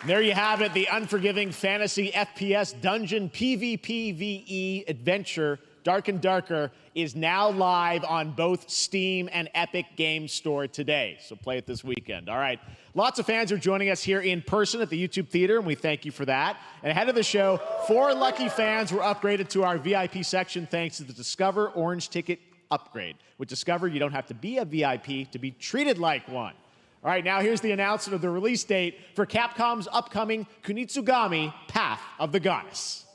And there you have it, the unforgiving fantasy FPS dungeon PvPvE adventure, Dark and Darker, is now live on both Steam and Epic Games Store today. So play it this weekend. All right. Lots of fans are joining us here in person at the YouTube Theater, and we thank you for that. And ahead of the show, 4 lucky fans were upgraded to our VIP section thanks to the Discover Orange Ticket upgrade. With Discover, you don't have to be a VIP to be treated like one. All right, now here's the announcement of the release date for Capcom's upcoming Kunitsugami Path of the Goddess.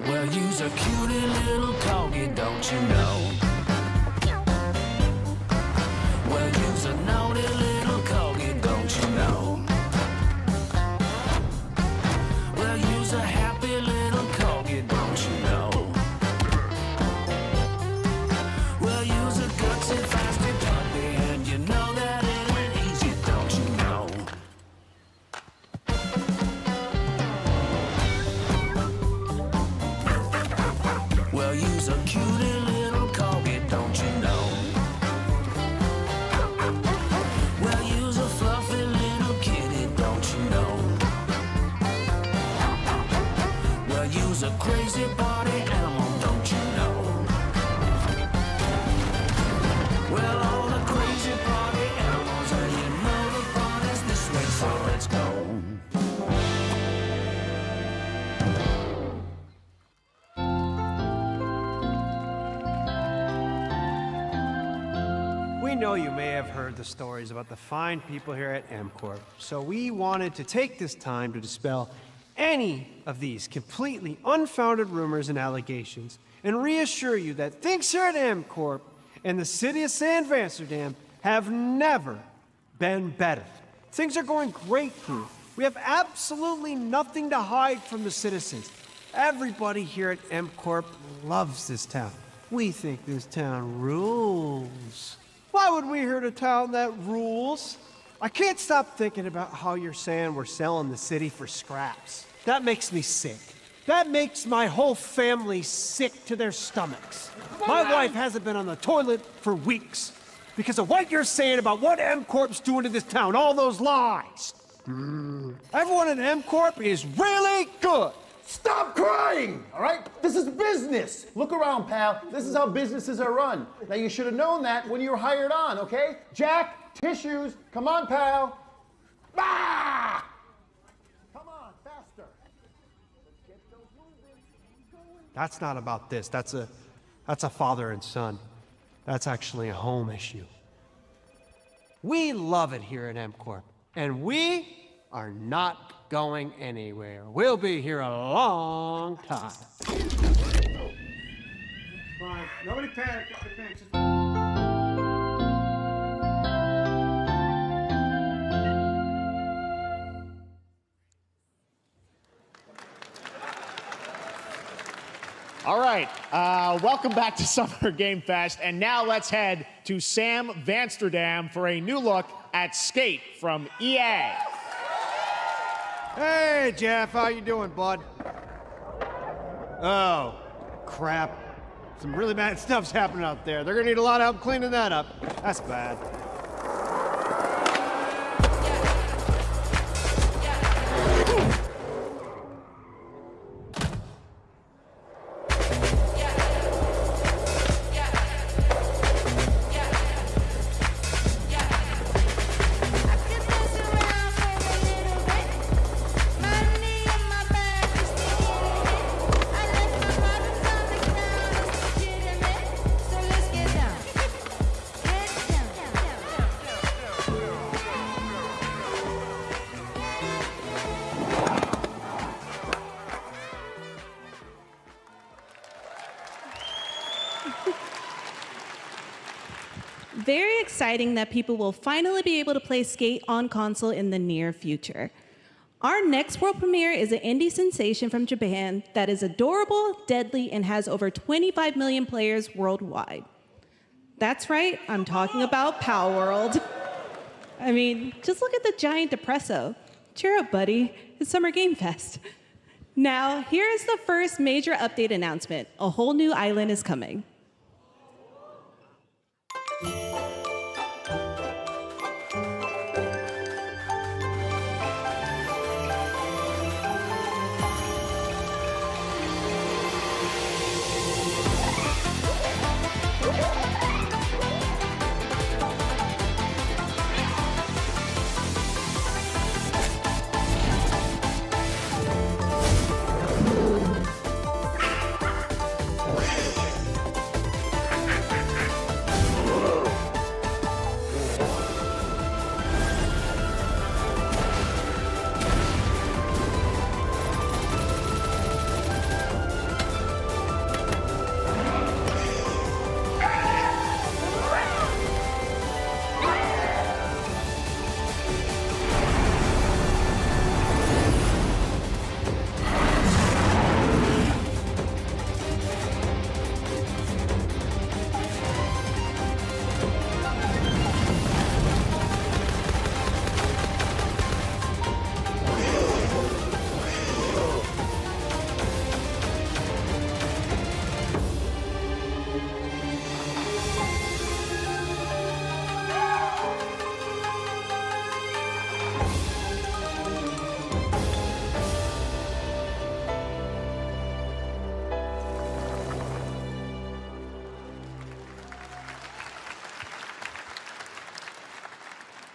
Well, you's a cutie little corgi, don't you know? Well, you's a naughty little corgi, don't you know? Well, you's a happy little corgi, don't you know? Well, you's a gutsy, feisty puppy, and you know that it ain't easy, don't you know? Well, you's a cutie little corgi, don't you know? Well, you's a fluffy little kitty, don't you know? Well, you's a crazy party animal, don't you know? Well, all the crazy party animals, and you know the party's this way, so let's go. We know you may have heard the stories about the fine people here at MCorp, so we wanted to take this time to dispel any of these completely unfounded rumors and allegations and reassure you that things here at MCorp and the city of San Amsterdam have never been better. Things are going great here. We have absolutely nothing to hide from the citizens. Everybody here at MCorp loves this town. We think this town rules. Why would we hurt a town that rules? I can't stop thinking about how you're saying we're selling the city for scraps. That makes me sick. That makes my whole family sick to their stomachs. My wife hasn't been on the toilet for weeks because of what you're saying about what MCorp's doing to this town, all those lies. Everyone at MCorp is really good. Stop crying, all right? This is business. Look around, pal. This is how businesses are run. Now, you should have known that when you were hired on, okay? Jack, tissues. Come on, pal. Ah! Come on, faster. Let's get those moving. That's not about this. That's a father and son. That's actually a home issue. We love it here at MCorp, and we are not going anywhere. We'll be here a long time. Fine. Nobody panic. Nobody panic. Just... All right, welcome back to Summer Game Fest, and now let's head to Sam Vansterdam for a new look at Skate from EA. Hey, Jeff, how you doing, bud? Oh, crap. Some really bad stuff's happening out there. They're gonna need a lot of help cleaning that up. That's bad. Very exciting that people will finally be able to play Skate on console in the near future. Our next world premiere is an indie sensation from Japan that is adorable, deadly, and has over 25 million players worldwide. That's right, I'm talking about Pow World. I mean, just look at the giant depresso. Cheer up, buddy. It's Summer Game Fest. Now, here is the first major update announcement. A whole new island is coming.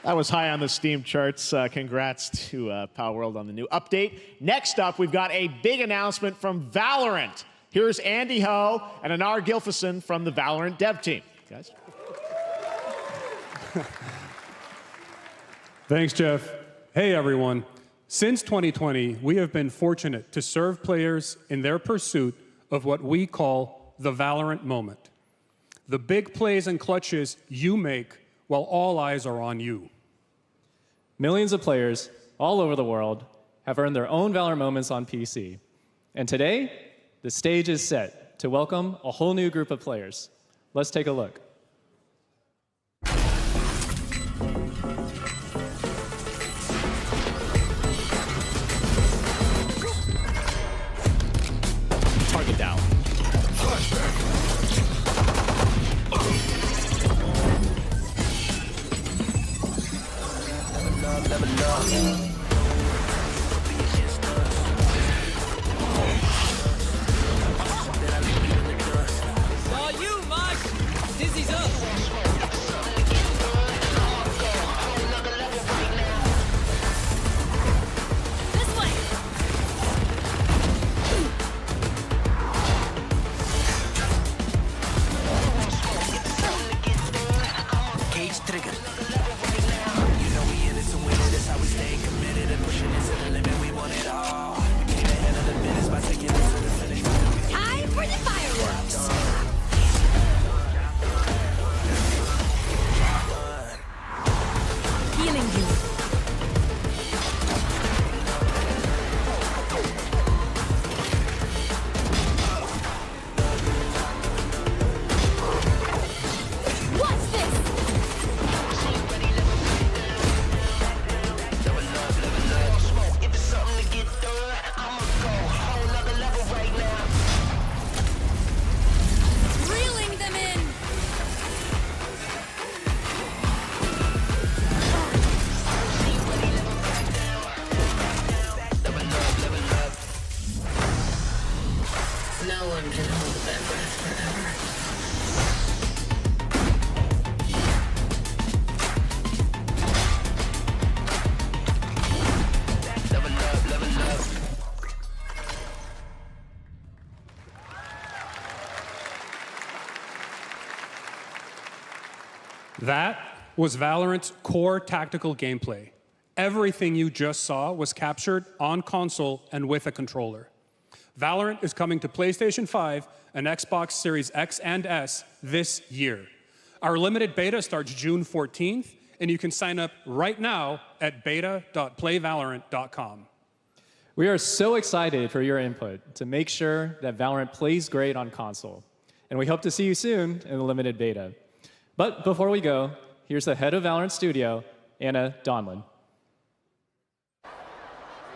That was high on the Steam charts. Congrats to Pow World on the new update. Next up, we've got a big announcement from Valorant. Here's Andy Ho and Anar Gilfison from the Valorant dev team. Guys. Thanks, Jeff. Hey, everyone. Since 2020, we have been fortunate to serve players in their pursuit of what we call the Valorant moment. The big plays and clutches you make while all eyes are on you. Millions of players all over the world have earned their own Valorant moments on PC. And today, the stage is set to welcome a whole new group of players. Let's take a look. Target down. All you, Mosh! Dizzy's up! This way! Cage trigger. You know we in it to win it, that's how we stay committed. you. What's this? Reeling them in. No one can hold that breath forever. That was Valorant's core tactical gameplay. Everything you just saw was captured on console and with a controller. Valorant is coming to PlayStation 5 and Xbox Series X and S this year. Our limited beta starts June 14th, and you can sign up right now at beta.playvalorant.com. We are so excited for your input to make sure that Valorant plays great on console. And we hope to see you soon in the limited beta. But before we go, here's the head of Valorant Studio, Anna Donlin.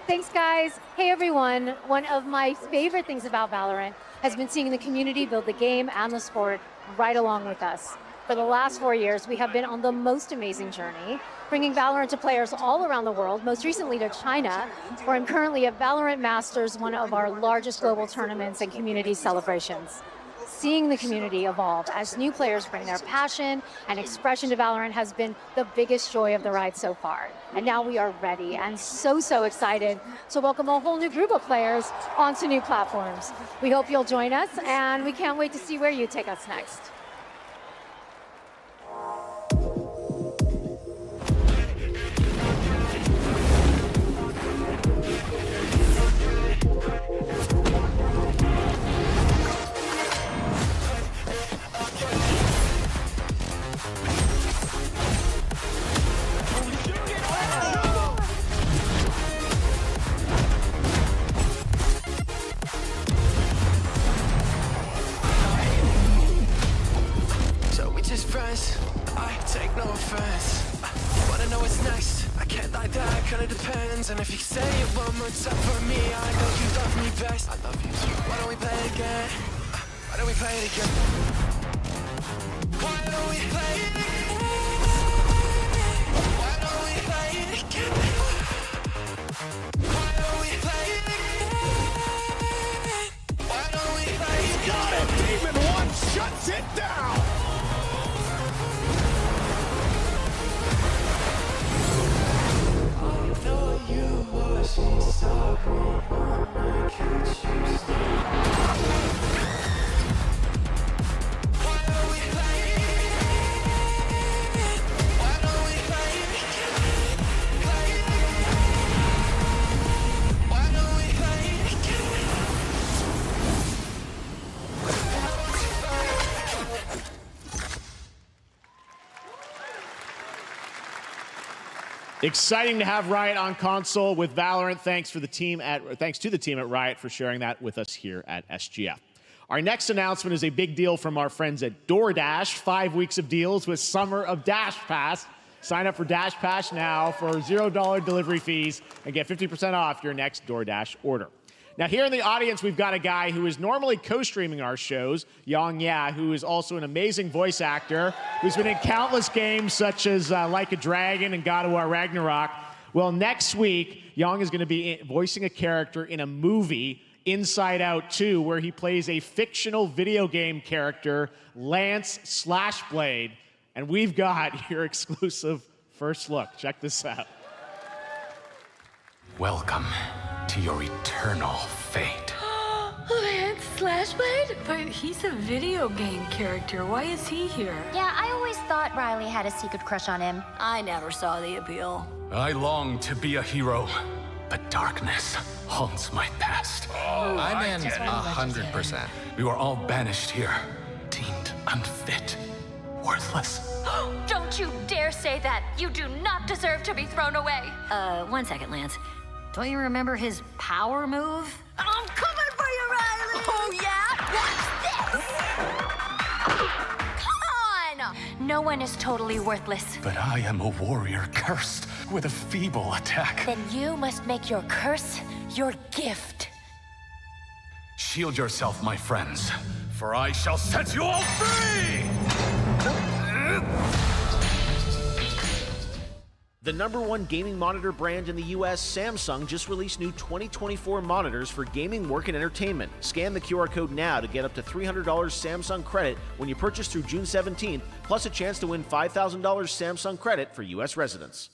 Thanks, guys. Hey, everyone. One of my favorite things about Valorant has been seeing the community build the game and the sport right along with us. For the last 4 years, we have been on the most amazing journey, bringing Valorant to players all around the world, most recently to China, where I'm currently at Valorant Masters, one of our largest global tournaments and community celebrations. Seeing the community evolve as new players bring their passion and expression to Valorant has been the biggest joy of the ride so far. And now we are ready and so excited to welcome a whole new group of players onto new platforms. We hope you'll join us, and we can't wait to see where you take us next. Friends, I take no offense, but I know it's nice. I can't lie, that kinda depends. And if you say it one more time for me, I know you love me best. I love you too. Why don't we play it again? Why don't we play it again? Why don't we play it again? Why don't we play it again? Why don't we play it again? Why don't we play it again? Got it! Demon 1 shuts it down! Exciting to have Riot on console with Valorant. Thanks to the team at Riot for sharing that with us here at SGF. Our next announcement is a big deal from our friends at DoorDash. 5 weeks of deals with Summer of Dash Pass. Sign up for Dash Pass now for $0 delivery fees and get 50% off your next DoorDash order. Now, here in the audience, we've got a guy who is normally co-streaming our shows, Yang Ya, who is also an amazing voice actor, who's been in countless games such as Like a Dragon and God of War Ragnarok. Well, next week, Yang is going to be voicing a character in a movie, Inside Out 2, where he plays a fictional video game character, Lance Slashblade. And we've got your exclusive first look. Check this out. Welcome to your eternal fate. Lance Slashblade? But he's a video game character. Why is he here? Yeah, I always thought Riley had a secret crush on him. I never saw the appeal. I long to be a hero, but darkness haunts my past. I'm in 100%. We were all banished here, deemed unfit, worthless. Don't you dare say that! You do not deserve to be thrown away! 1 second, Lance. Don't you remember his power move? I'm coming for you, Riley! Oh, yeah? Watch this! Come on! No one is totally worthless. But I am a warrior cursed with a feeble attack. Then you must make your curse your gift. Shield yourself, my friends, for I shall set you all free! The #1 gaming monitor brand in the US, Samsung, just released new 2024 monitors for gaming, work, and entertainment. Scan the QR code now to get up to $300 Samsung credit when you purchase through June 17th, plus a chance to win $5,000 Samsung credit for US residents.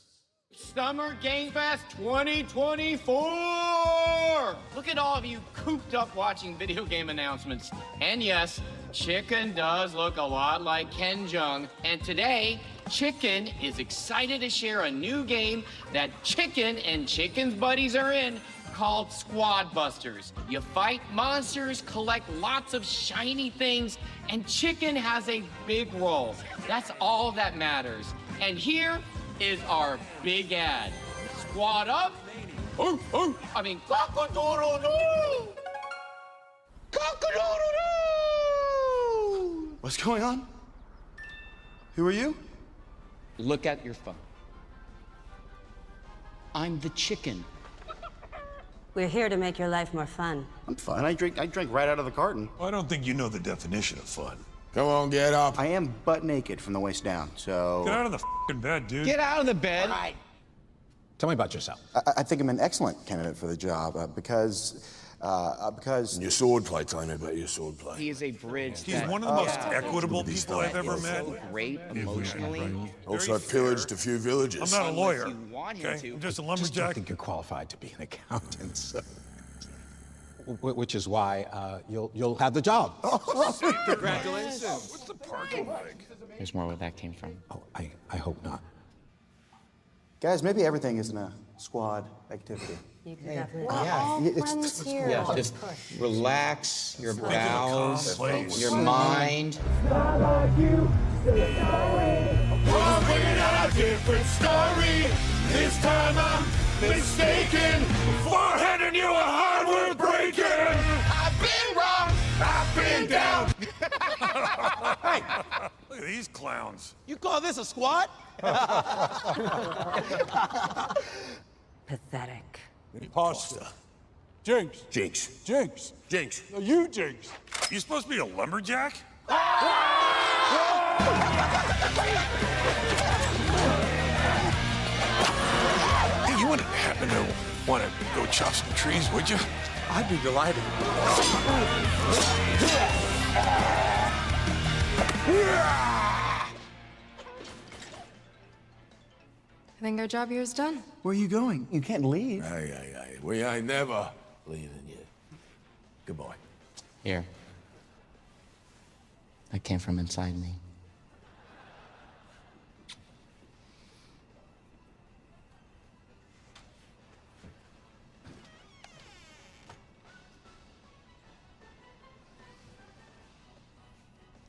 Summer Game Fest 2024! Look at all of you cooped up watching video game announcements. And yes, Chicken does look a lot like Ken Jeong. And today, Chicken is excited to share a new game that Chicken and Chicken's buddies are in called Squad Busters. You fight monsters, collect lots of shiny things, and Chicken has a big role. That's all that matters. And here is our big ad. Squad up. I mean, cock-a-doodle-doo! Cock-a-doodle-doo! What's going on? Who are you? Look at your phone. I'm the Chicken. We're here to make your life more fun. I'm fine. I drink right out of the carton. I don't think you know the definition of fun. Come on, get up. I am butt naked from the waist down, so... Get out of the f***ing bed, dude. Get out of the bed. All right. Tell me about yourself. I think I'm an excellent candidate for the job because... Your swordplay, tell me about your swordplay. He is a bridge. He's one of the most equitable people I've ever met. So great emotionally. Also, I pillaged a few villages. I'm not a lawyer. Okay? I'm just a I lumberjack. don't think you're qualified to be an accountant, so. Which is why you'll have the job. Congratulations. What's the parking like? There's more where that came from. Oh, I hope not. Guys, maybe everything isn't a squad activity. You can definitely. It's here. Yeah, just relax your bowels, your mind. I'm bringing out a different story. This time I'm mistaken for handing you a hardware breaking. I've been wrong. I've been down. Hey, look at these clowns. You call this a squat? Pathetic. Pasta. Jinx. Jinx. Jinx. Jinx. No, you Jinx. You supposed to be a lumberjack? Hey, you wouldn't happen to want to go chop some trees, would you? I'd be delighted. I think our job here is done. Where are you going? You can't leave. Aye. We ain't never leaving you. Goodbye. Here. That came from inside me.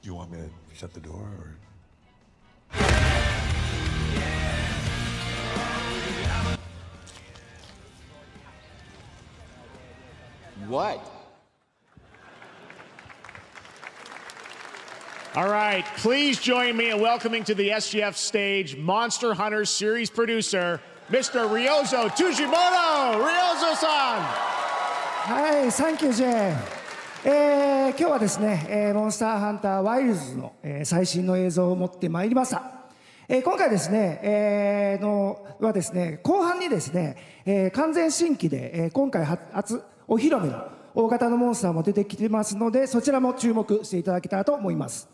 Do you want me to shut the door, or? What? All right, please join me in welcoming to the SGF stage Monster Hunter series producer, Mr. Ryozo Tujimoto. Ryozo-san! はい、サンキュージェーン。今日はですね、モンスターハンターワイルズの、最新の映像を持ってまいりました。今回ですね、はですね、後半にですね、完全新規で、今回初お披露目の大型のモンスターも出てきてますので、そちらも注目していただけたらと思います。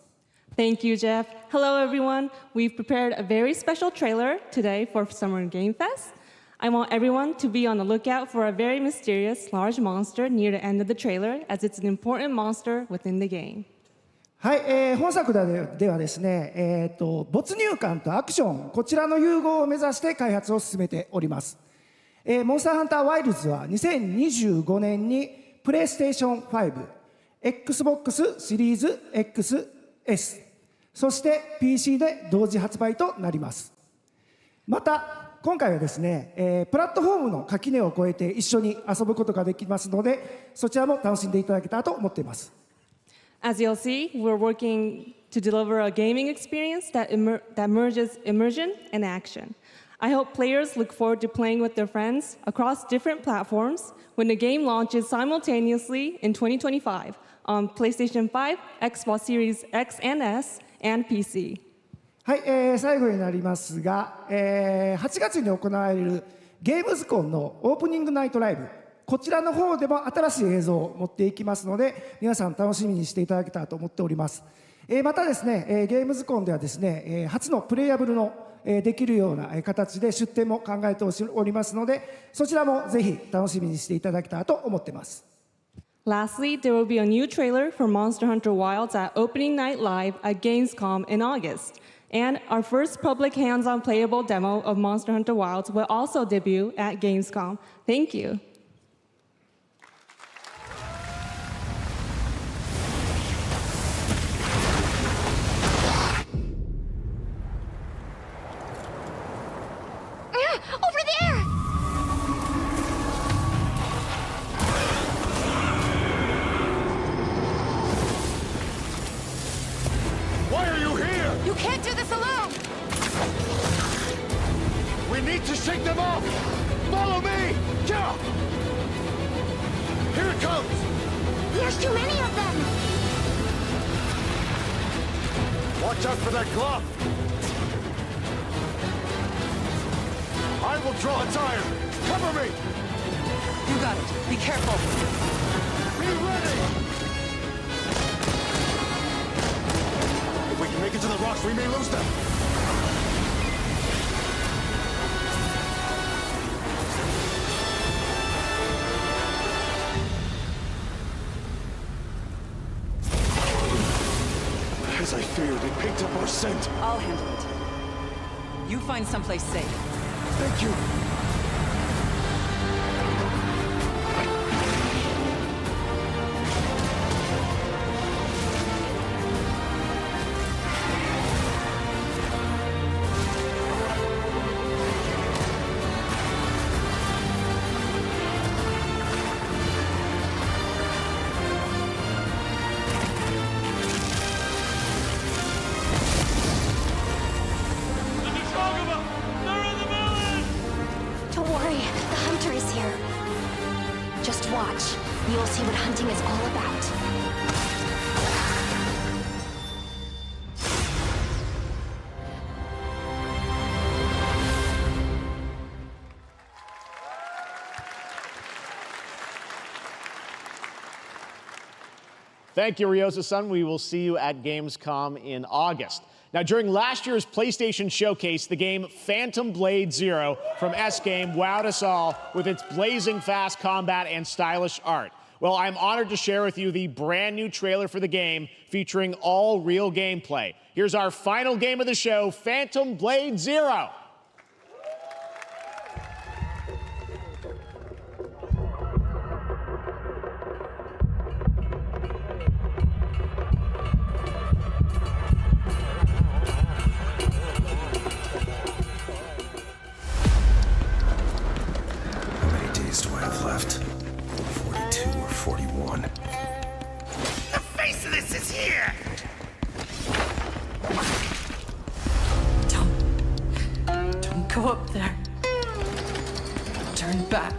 Thank you, Jeff. Hello, everyone. We've prepared a very special trailer today for Summer Game Fest. I want everyone to be on the lookout for a very mysterious large monster near the end of the trailer, as it's an important monster within the game. はい、本作ではですね、没入感とアクション、こちらの融合を目指して開発を進めております。モンスターハンターワイルズは2025年にプレイステーション5、Xbox シリーズ XS、そして PC で同時発売となります。また今回はですね、プラットフォームの垣根を越えて一緒に遊ぶことができますので、そちらも楽しんでいただけたらと思っています。As you'll see, we're working to deliver a gaming experience that merges immersion and action. I hope players look forward to playing with their friends across different platforms when the game launches simultaneously in 2025 on PlayStation 5, Xbox Series X and S, and PC. はい、最後になりますが、8月に行われるゲームズコンのオープニングナイトライブ、こちらの方でも新しい映像を持っていきますので、皆さん楽しみにしていただけたらと思っております。またですね、ゲームズコンではですね、初のプレイヤブルのできるような形で出展も考えておりますので、そちらもぜひ楽しみにしていただけたらと思っています。Lastly, there will be a new trailer for Monster Hunter Wilds at Opening Night Live at Gamescom in August. And our first public hands-on playable demo of Monster Hunter Wilds will also debut at Gamescom. Thank you. Over there! Why are you here? You can't do this alone! We need to shake them off! Follow me! Yeah! Here it comes! There's too many of them! Watch out for that glove! I will draw its iron! Cover me! You got it. Be careful. Be ready! If we can make it to the rocks, we may lose them! As I feared, it picked up our scent. I'll handle it. You find someplace safe. Thank you. Don't worry, the hunter is here. Just watch. You'll see what hunting is all about. Thank you, Ryosa-san. We will see you at Gamescom in August. Now, during last year's PlayStation Showcase, the game Phantom Blade Zero from S-Game wowed us all with its blazing fast combat and stylish art. Well, I'm honored to share with you the brand new trailer for the game featuring all real gameplay. Here's our final game of the show, Phantom Blade Zero. Do I have left? 42 or 41. The face of this is here! Don't go up there. Turn back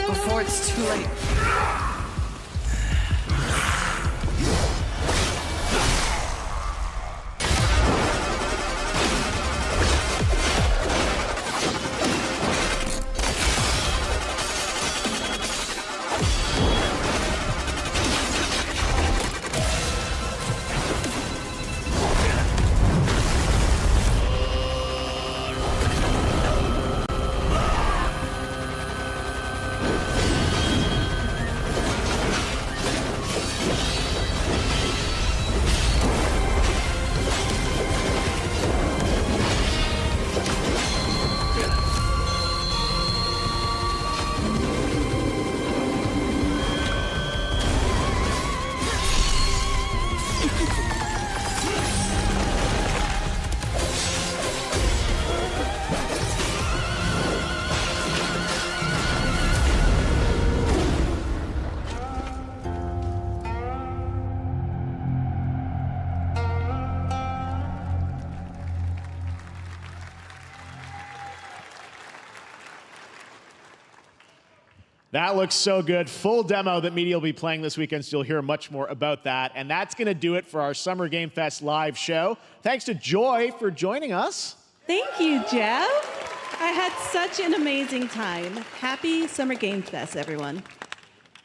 before it's too late. That looks so good. Full demo that media will be playing this weekend, so you'll hear much more about that. And that's going to do it for our Summer Game Fest live show. Thanks to Joy for joining us. Thank you, Jeff. I had such an amazing time. Happy Summer Game Fest, everyone.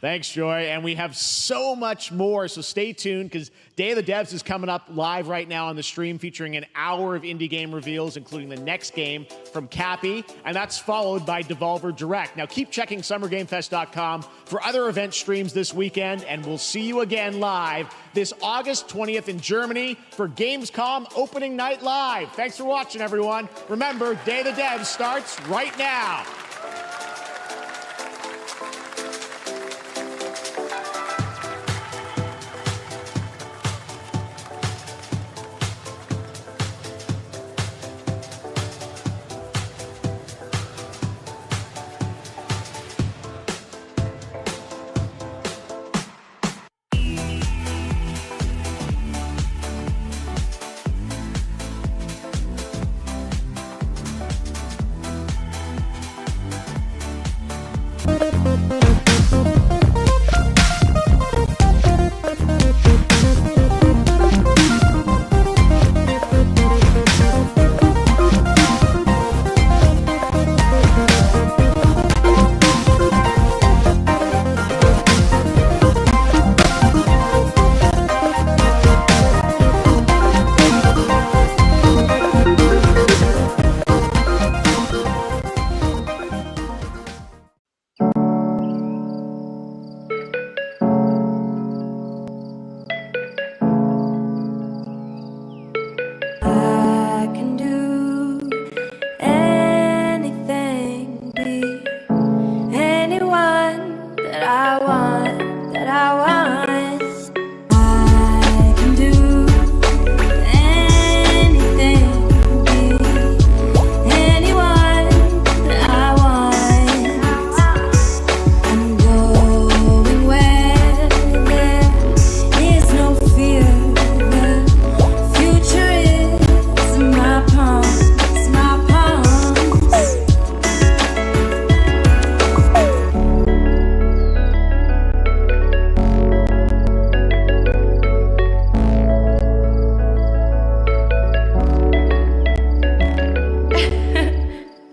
Thanks, Joy. And we have so much more, so stay tuned because Day of the Devs is coming up live right now on the stream, featuring an hour of indie game reveals, including the next game from Cappy, and that's followed by Devolver Direct. Now keep checking summergamefest.com for other event streams this weekend, and we'll see you again live this August 20th in Germany for Gamescom Opening Night Live. Thanks for watching, everyone. Remember, Day of the Devs starts right now.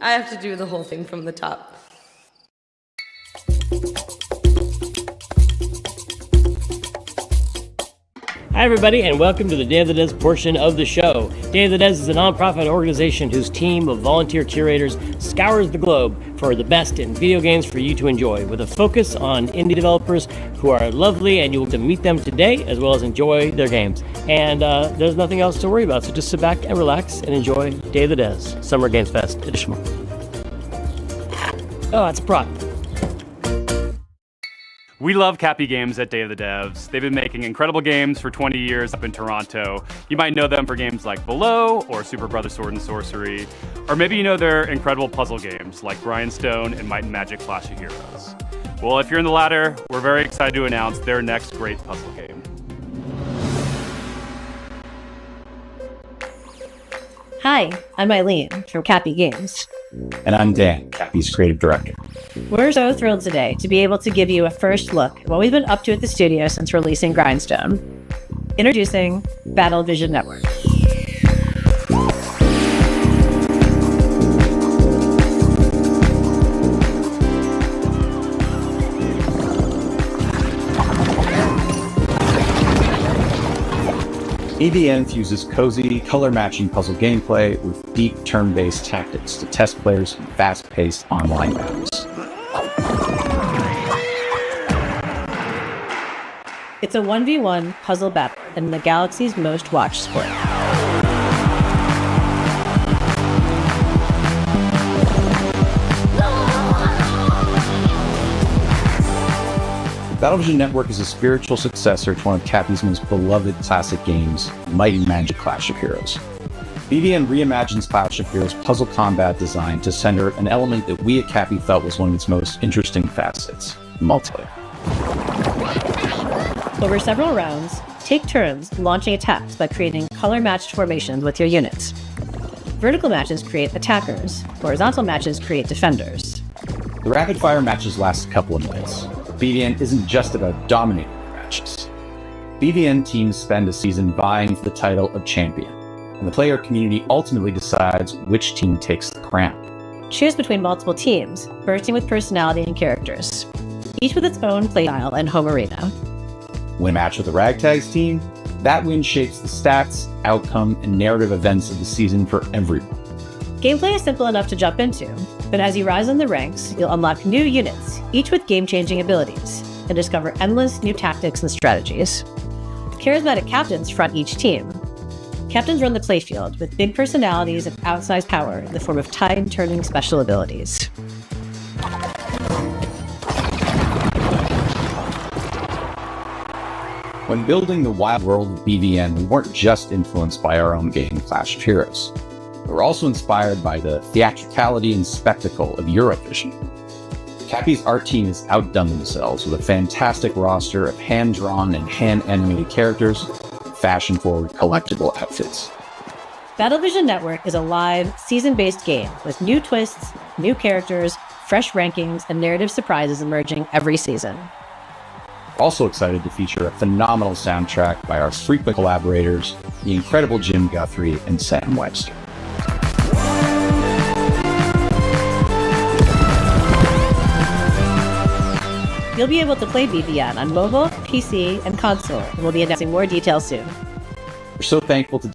I have to do the whole thing from the top. Hi everybody, and welcome to the Day of the Devs portion of the show. Day of the Devs is a nonprofit organization whose team of volunteer curators scours the globe for the best in video games for you to enjoy, with a focus on indie developers who are lovely, and you'll get to meet them today as well as enjoy their games. And there's nothing else to worry about, so just sit back and relax and enjoy Day of the Devs, Summer Games Fest edition. Oh, that's a prop. We love Cappy Games at Day of the Devs. They've been making incredible games for 20 years up in Toronto. You might know them for games like Below or Super Brothers Sword and Sorcery, or maybe you know their incredible puzzle games like Grindstone and Might and Magic Clash of Heroes. Well, if you're in the latter, we're very excited to announce their next great puzzle game. Hi, I'm Eileen from Cappy Games. And I'm Dan, Cappy's creative director. We're so thrilled today to be able to give you a first look at what we've been up to at the studio since releasing Grindstone. Introducing Battle Vision Network. EVN fuses cozy, color-matching puzzle gameplay with deep turn-based tactics to test players in fast-paced online battles. It's a 1v1 puzzle battle in the galaxy's most watched sport. Battle Vision Network is a spiritual successor to one of Cappy's most beloved classic games, Might and Magic Clash of Heroes. BVN reimagines Clash of Heroes' puzzle combat design to center an element that we at Cappy felt was one of its most interesting facets, multiplayer. Over several rounds, take turns launching attacks by creating color-matched formations with your units. Vertical matches create attackers, horizontal matches create defenders. The rapid-fire matches last a couple of minutes. BVN isn't just about dominating the matches. BVN teams spend a season vying for the title of champion, and the player community ultimately decides which team takes the crown. Choose between multiple teams, bursting with personality and characters, each with its own playstyle and home arena. Win a match with the Ragtags team, that win shapes the stats, outcome, and narrative events of the season for everyone. Gameplay is simple enough to jump into, but as you rise in the ranks, you'll unlock new units, each with game-changing abilities, and discover endless new tactics and strategies. Charismatic captains front each team. Captains run the playfield with big personalities and outsized power in the form of tide-turning special abilities. When building the wild world of BVN, we weren't just influenced by our own game, Clash of Heroes. We were also inspired by the theatricality and spectacle of Eurovision. Cappy's art team has outdone themselves with a fantastic roster of hand-drawn and hand-animated characters, fashion-forward collectible outfits. Battlevision Network is a live, season-based game with new twists, new characters, fresh rankings, and narrative surprises emerging every season. Also excited to feature a phenomenal soundtrack by our frequent collaborators, the incredible Jim Guthrie and Sam Webster. You'll be able to play BVN on mobile, PC, and console, and we'll be announcing more details soon. We're so thankful to